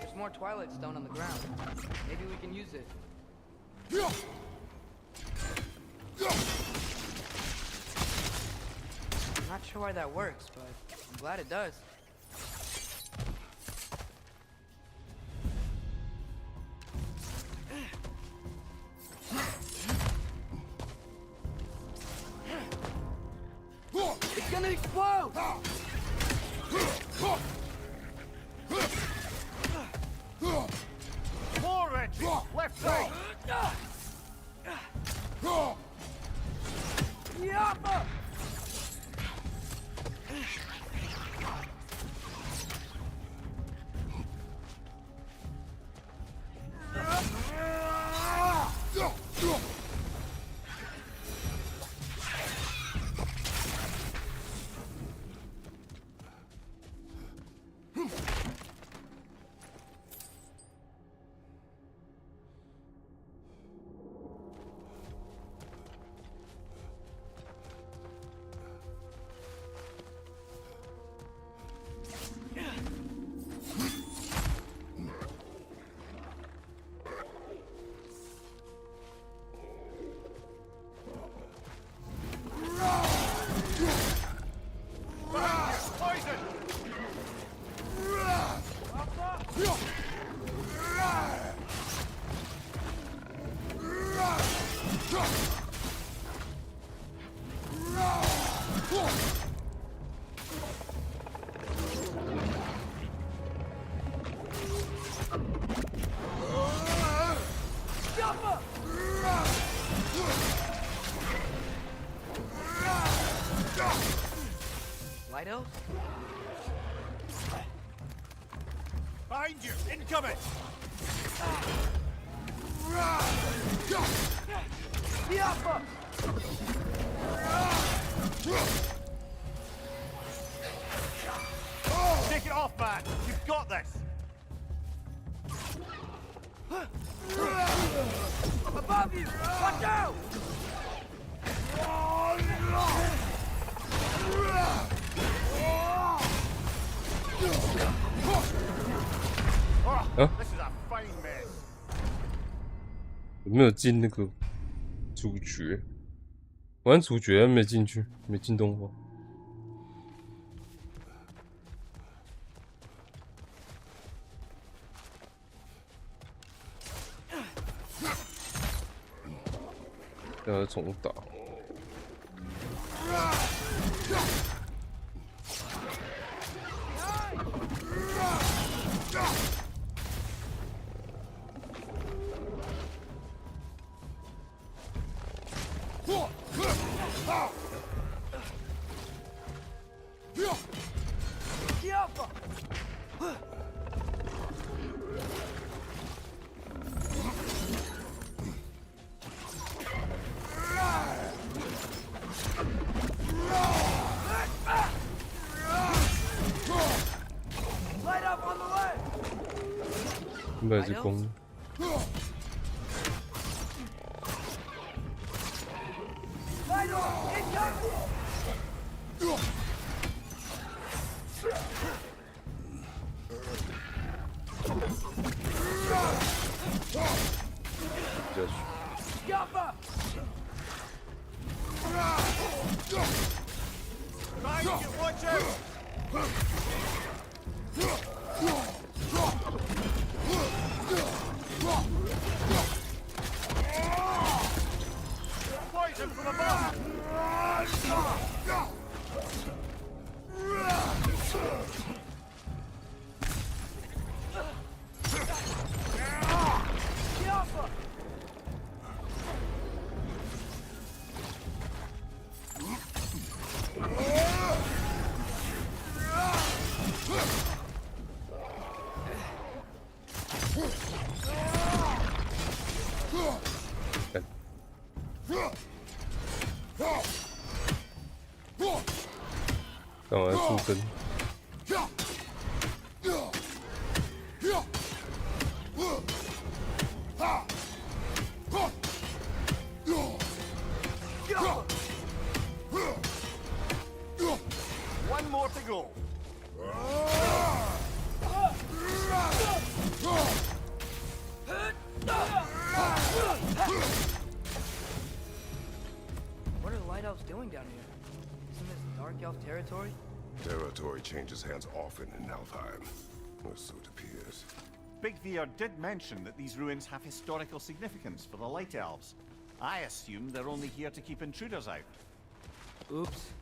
S5: There's more Twilight Stone on the ground. Maybe we can use it. I'm not sure why that works, but I'm glad it does. It's gonna explode!
S6: More entry! Left side!
S5: Yappa! Light elves?
S6: Behind you! Incoming!
S5: Yappa!
S6: Take it off, man! You've got this!
S5: Above you! Watch out!
S6: Oh, this is a fine mess.
S2: 有没有进那个主角？玩主角没进去，没进动画。要重打。
S5: Light up on the left!
S2: 应该是攻。
S5: Light up! Incoming!
S6: Watch out! Poison from above!
S2: 干嘛出声？
S6: One more to go.
S5: What are the Light Elves doing down here? Isn't this Dark Elf territory?
S8: Territory changes hands often in Alfheim, or so it appears.
S6: Big Veer did mention that these ruins have historical significance for the Light Elves. I assume they're only here to keep intruders out.
S5: Oops.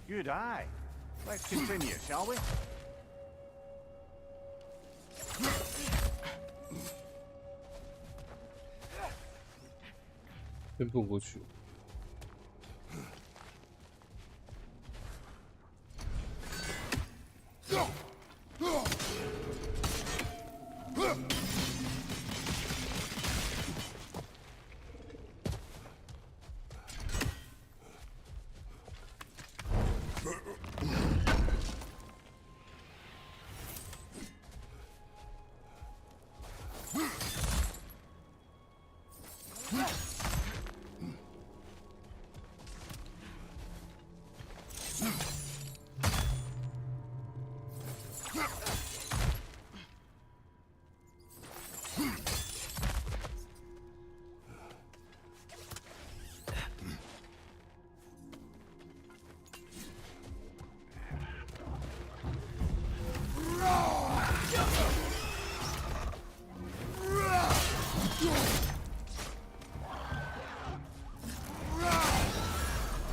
S6: Good eye. Let's continue, shall we?
S2: 先蹦过去。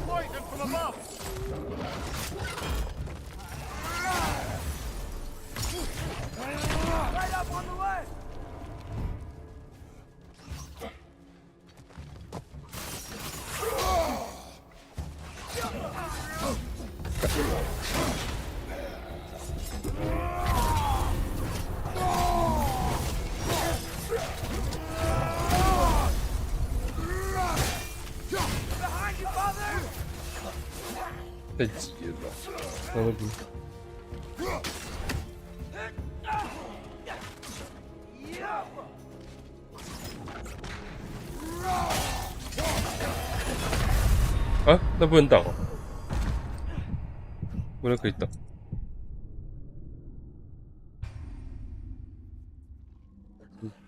S6: Poison from above!
S5: Right up on the way! Behind you, father!
S2: 太急了吧？刚刚不是 啊？那不能挡哦，不能可以挡。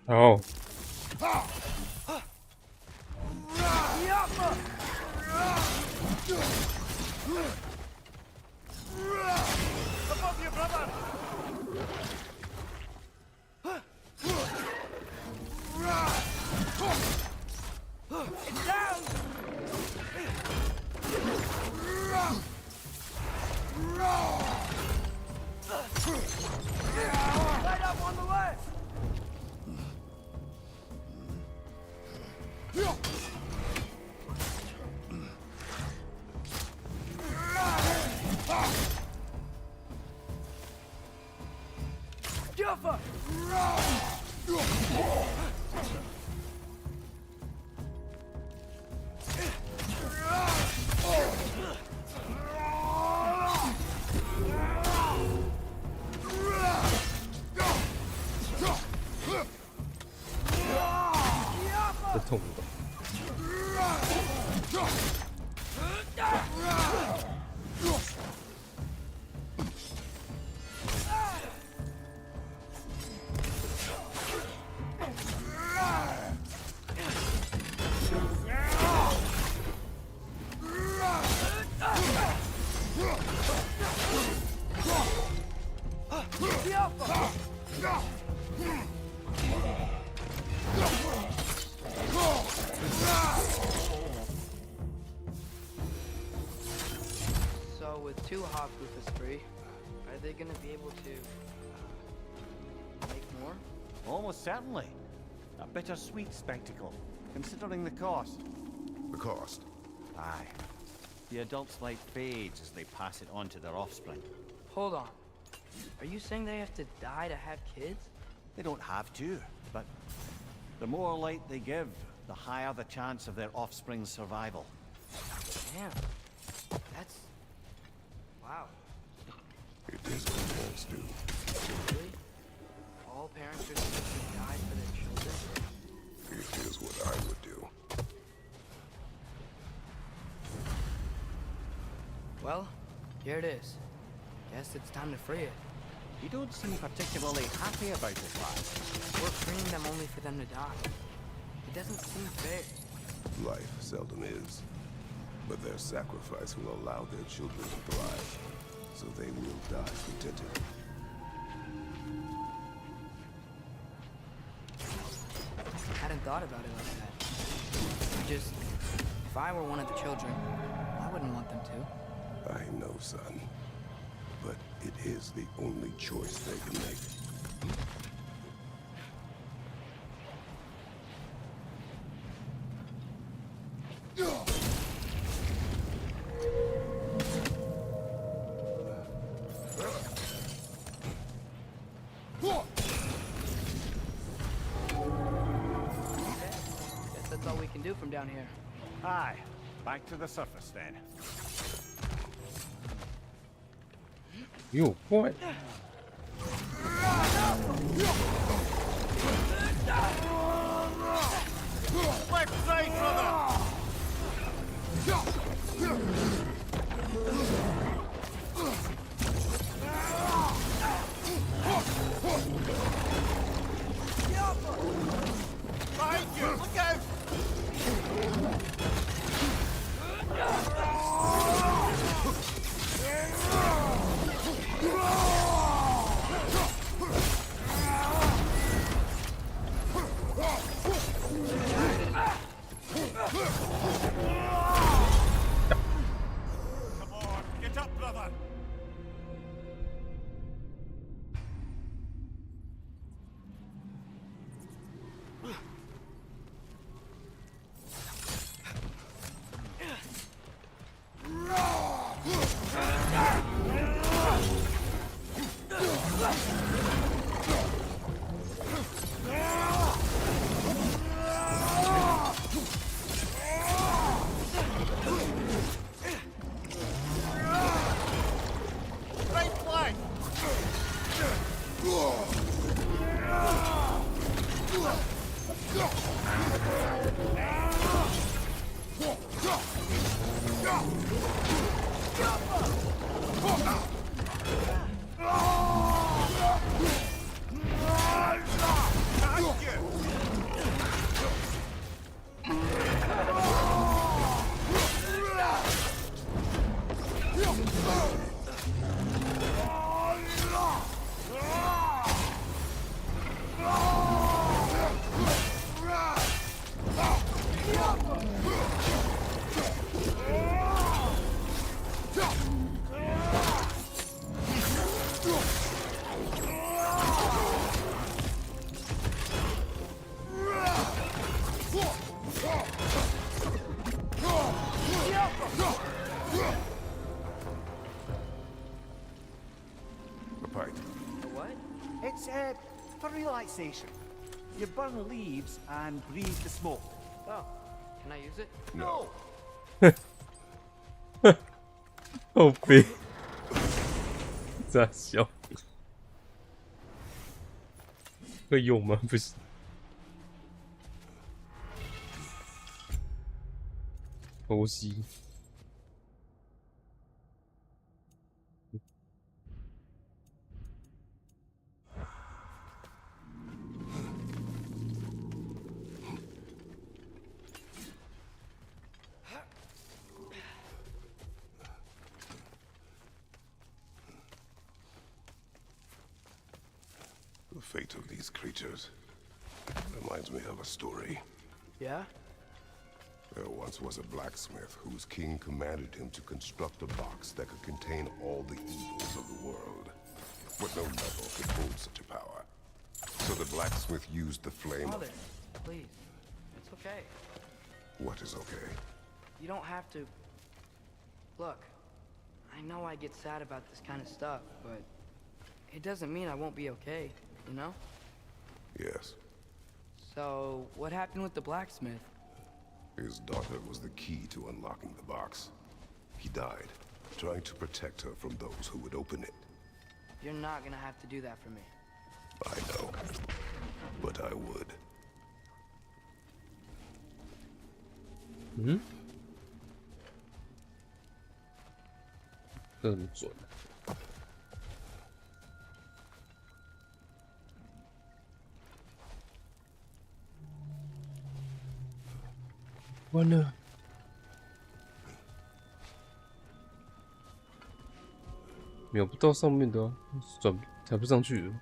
S2: 好，
S6: Above you, brother!
S5: It's down! Right up on the way! Juffa!
S2: 这痛吧？So
S5: with two Hofgufas free, are they gonna be able to make more?
S6: Almost certainly. A bittersweet spectacle, considering the cost.
S8: The cost?
S6: Aye. The adult's light fades as they pass it on to their offspring.
S5: Hold on. Are you saying they have to die to have kids?
S6: They don't have to, but the more light they give, the higher the chance of their offspring's survival.
S5: Damn. That's... wow.
S8: It is what parents do.
S5: Really? All parents are supposed to die for their children?
S8: It is what I would do.
S5: Well, here it is. Guess it's time to free it.
S6: You don't seem particularly happy about it, lad.
S5: We're freeing them only for them to die. It doesn't seem fair.
S8: Life seldom is. But their sacrifice will allow their children to thrive. So they will die contented.
S5: I hadn't thought about it like that. Just, if I were one of the children, I wouldn't want them to.
S8: I know, son. But it is the only choice they can make.
S5: Guess that's all we can do from down here.
S6: Aye. Back to the surface then.
S2: You what?
S6: Left side, brother! Behind you! Look out! Come on, get up, brother! Right flank!
S8: A pipe.
S5: What?
S6: It's, for relaxation. You burn leaves and breathe the smoke.
S5: Oh, can I use it?
S6: No!
S2: 后背，在笑，会用吗？不行。呼吸。
S8: The fate of these creatures reminds me of a story.
S5: Yeah?
S8: There once was a blacksmith whose king commanded him to construct a box that could contain all the evils of the world. But no metal could hold such a power. So the blacksmith used the flame.
S5: Father, please. It's okay.
S8: What is okay?
S5: You don't have to... Look, I know I get sad about this kind of stuff, but it doesn't mean I won't be okay, you know?
S8: Yes.
S5: So, what happened with the blacksmith?
S8: His daughter was the key to unlocking the box. He died, trying to protect her from those who would open it.
S5: You're not gonna have to do that for me.
S8: I know, but I would.
S2: 嗯，这很准。完了，秒不到上面的啊，转抬不上去了。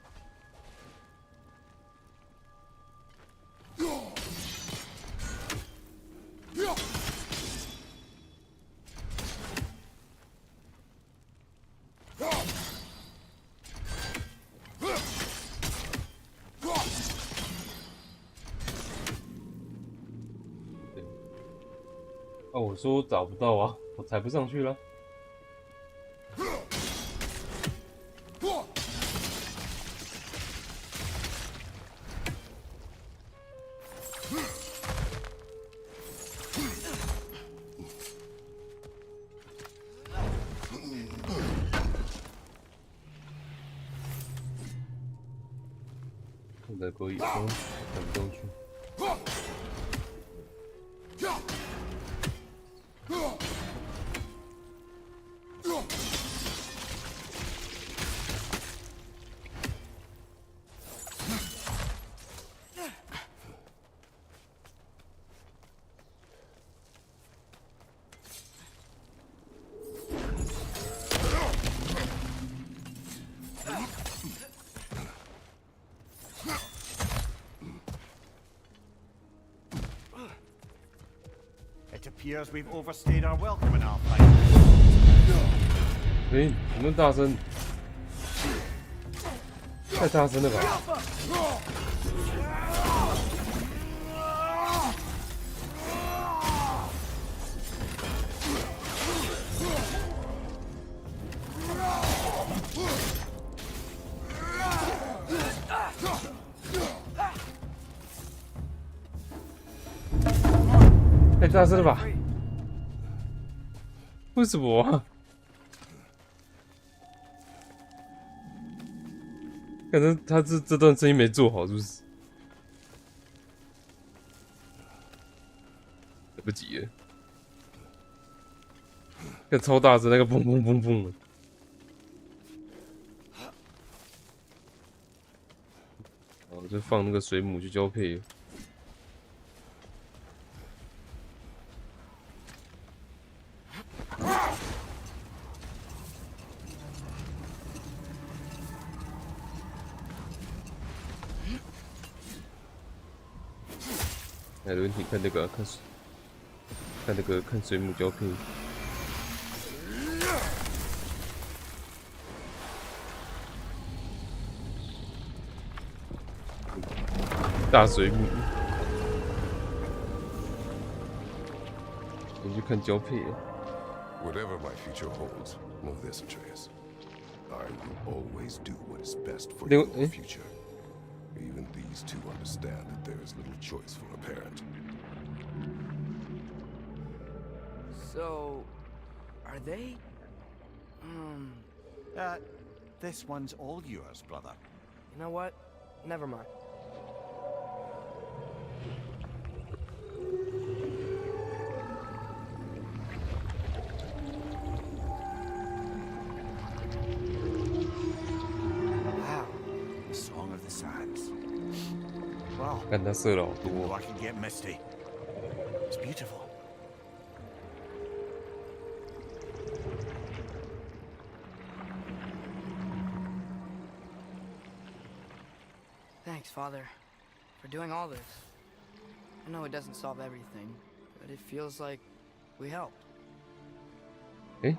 S2: 啊，我说找不到啊，我抬不上去了。我在可以，抬不上去。
S6: It appears we've overstayed our welcome in our fight.
S2: 哎，怎么大声？太大声了吧！太大声了吧？为什么啊？可能他这段声音没做好，是不是？来不及了，那超大声，那个砰砰砰砰的。哦，就放那个水母去交配。 海伦，你看那个、啊，看那个，看水母交配。大水母，你去看交配了。
S8: Whatever my future holds, know this, Atreus. I will always do what is best for your future. Even these two understand that there is little choice for a parent.
S5: So, are they?
S6: This one's all yours, brother.
S5: You know what? Never mind.
S2: 看他射了好
S6: Oh,
S2: 多，
S6: I can get misty. It's beautiful.
S5: Thanks, Father, for doing all this. I know it doesn't solve everything, but it feels like we helped.
S2: 哎，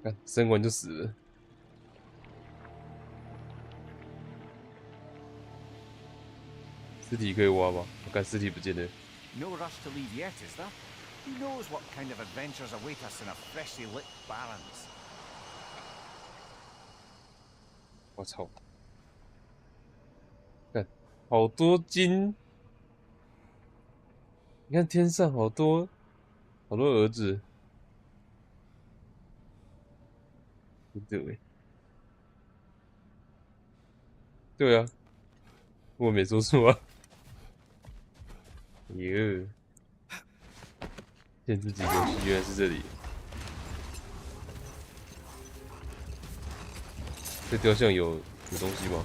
S2: 看生完就死了。尸体可以挖吗？我看尸体不见了。
S6: No rush to leave yet, is there? Who knows what kind of adventures await us in a freshly lit barrens?
S2: 我操！看，好多金！你看天上好多儿子，真的诶。对啊，我没说错啊。耶！限制级游戏原来是这里。这雕像有东西吗？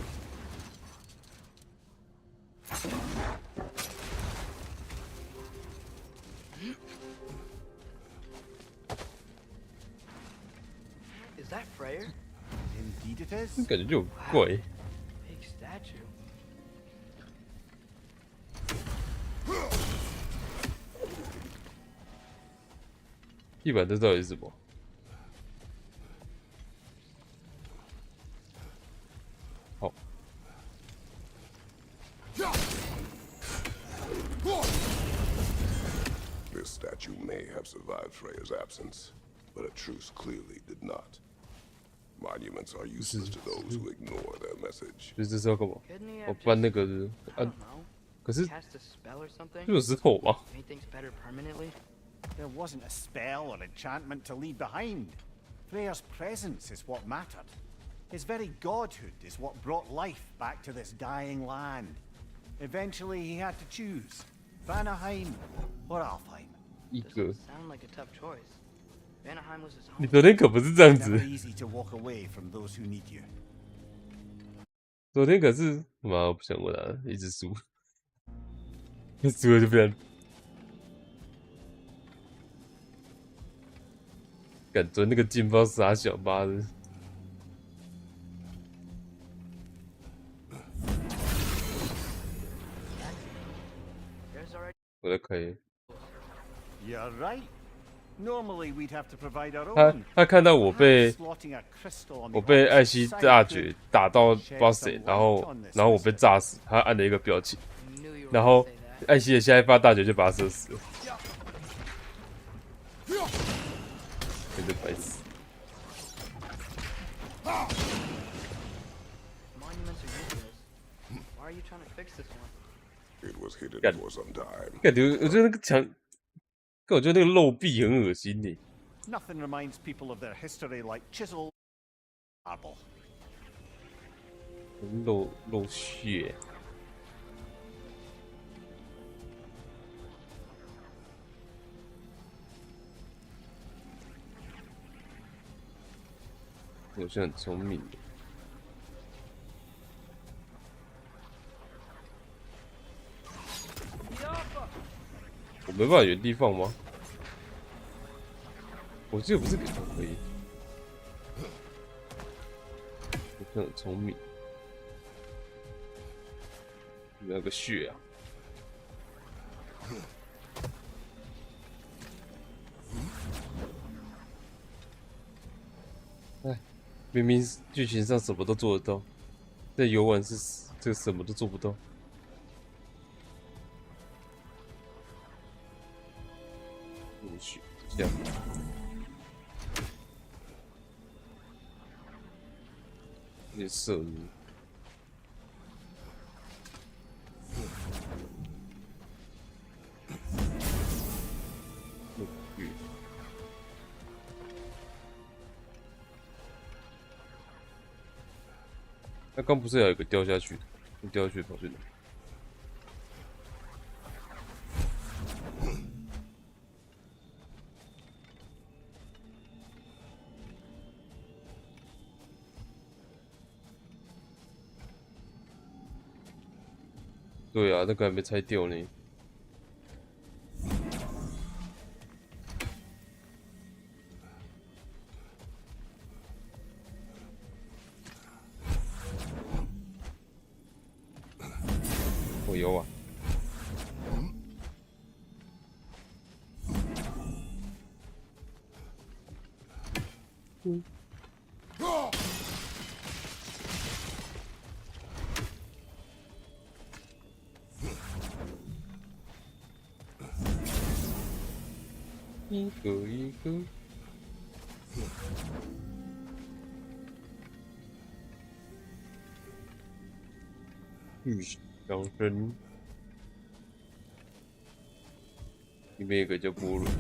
S5: Is that Freyr?
S6: Indeed it is.
S2: 感觉就很怪。
S5: Big statue.
S2: 地板这到底是什么？好，
S8: This statue may have survived Freya's absence, but a truce clearly did not. Monuments are useless to those who ignore their message.
S2: 就是这是要干嘛？
S5: Couldn't he
S2: 我
S5: have
S2: 搬
S5: just,
S2: 那个是
S5: I
S2: 啊，
S5: don't know,
S2: 可是
S5: cast a spell or something?
S2: 这有石头吗？
S5: Made things better permanently?
S6: There wasn't a spell or enchantment to leave behind. Freya's presence is what mattered. His very godhood is what brought life back to this dying land. Eventually, he had to choose Vanaheim or Alfheim.
S2: 一
S5: Doesn't
S2: 个，
S5: sound like a tough choice. Vanaheim was his
S2: 你
S5: home.
S2: 昨天可不是这样
S6: Never
S2: 子，
S6: easy to walk away from those who need you.
S2: 昨天可是妈我不想问啊，一直输，一输了就不想。感觉那个劲爆傻小妈的，
S5: There's already
S2: 我在开。
S6: You're right. Normally, we'd have to provide our
S2: 他
S6: own.
S2: 他看到我被
S6: Slotting a crystal on
S2: 我
S6: the
S2: 被
S6: opposite
S2: 艾希
S6: side
S2: 大
S6: could
S2: 绝打到不知道谁，然后我被炸死，他按了一个表情，
S5: knew you were
S2: 然
S5: gonna
S2: 后
S5: say that.
S2: 艾希的下一发大绝就把他射死了，真的白痴。
S5: Monuments are useless. Why are you trying to fix this one?
S8: It was hidden
S2: God.
S8: for some time.
S2: 感觉我觉得那个墙，我觉得那个漏壁很恶心呢。
S6: Nothing reminds people of their history like chisel marble.
S2: 漏血。我是很聪明的。我没办法原地放吗？我这个不是可以。我是很聪明。有没有个血啊？哎，明明剧情上什么都做得到，这游玩是这个什么都做不到。无血，这样。有点射入。 他刚不是有一个掉下去，掉下去跑去哪？对啊，那个还没拆掉呢。我有啊。嗯。一个一个。玉响声。里面有个叫波伦。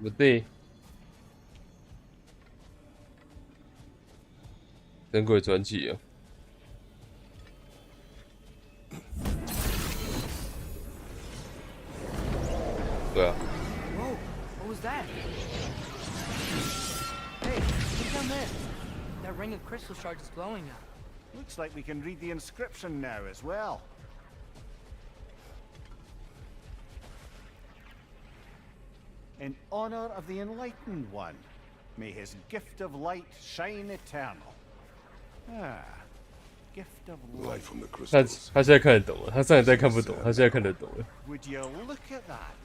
S2: 不对，神鬼传奇啊！对啊。
S5: Whoa, what was that? Hey, look down there. That ring of crystal shards is glowing now.
S6: Looks like we can read the inscription now as well. In honor of the Enlightened One, may his gift of light shine eternal. Ah, gift of light.
S2: 他现在看得懂了，他上一代看不懂，他现在看得懂了。
S6: Would you look at that?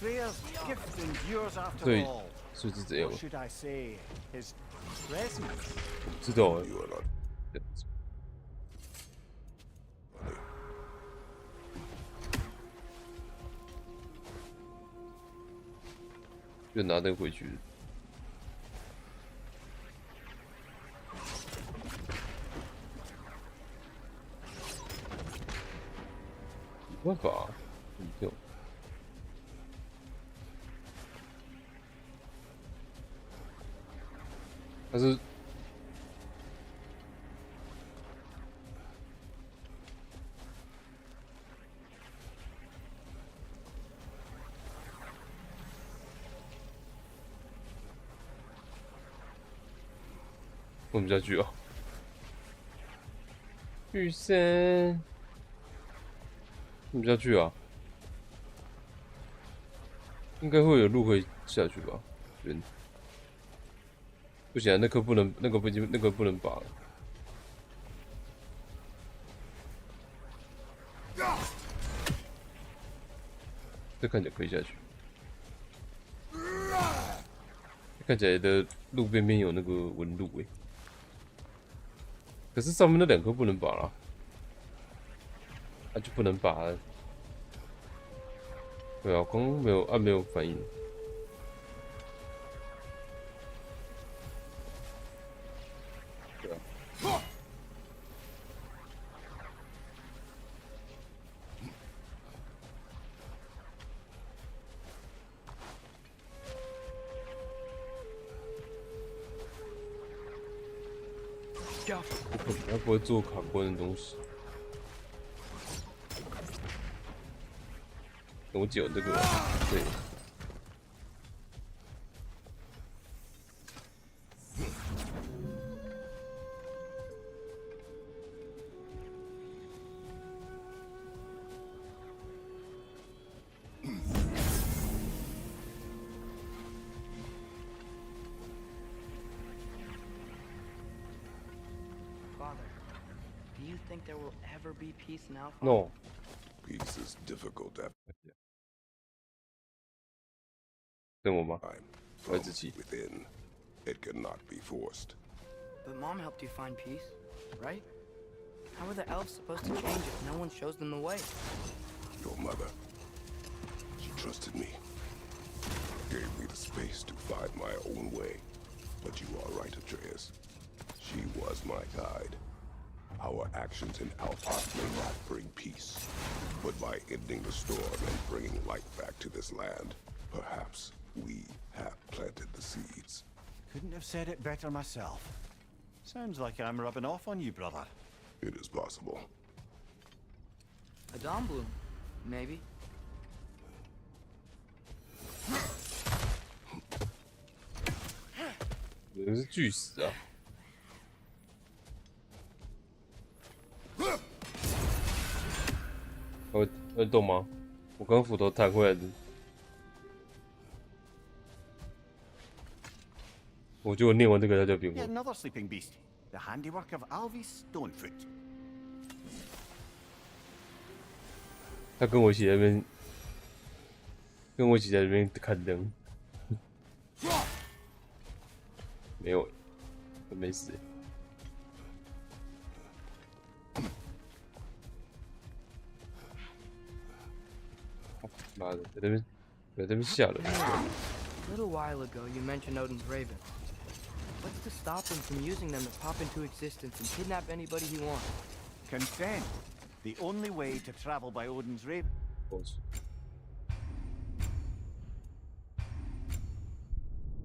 S6: Freya's gift endures after
S2: 所以
S6: all.
S2: 是这样
S6: Or。should I say, his presence?
S2: 知道了。就拿那个回去。没办法，就他是混不下去啊！雨伞混不下去啊！应该会有路可以下去吧？人不行啊，那颗不能，那个不能拔了。这看起来可以下去。看起来的路边边有那个纹路诶，可是上面那两颗不能拔了，那就不能拔了。对啊，刚刚没有反应。对啊。他不会做卡关的东西。我捡这个，对。
S5: Do you think there will ever be peace in Alpha?
S2: No.
S8: Peace is difficult at
S2: 跟我吗？
S8: from within. It cannot be forced.
S5: But Mom helped you find peace, right? How are the elves supposed to change if no one shows them the way?
S8: Your mother, she trusted me, gave me the space to find my own way. But you are right, Atreus. She was my guide. Our actions in Alphas may not bring peace, but by ending the storm and bringing light back to this land, perhaps we have planted the seeds.
S6: Couldn't have said it better myself. Sounds like I'm rubbing off on you, brother.
S8: It is possible.
S5: A dawn bloom, maybe.
S2: 人是巨石啊！会动吗？我刚斧头弹回来的，我觉得我念完这个他就变
S6: Yet
S2: 过。
S6: another sleeping beast, the handiwork of Alvis Stonefoot.
S2: 他跟我一起在那边，跟我一起在那边看灯。没有，我没死。妈的，在那边吓人。
S5: A little while ago, you mentioned Odin's raven. What's to stop him from using them to pop into existence and kidnap anybody he wants?
S6: Consent. The only way to travel by Odin's raven.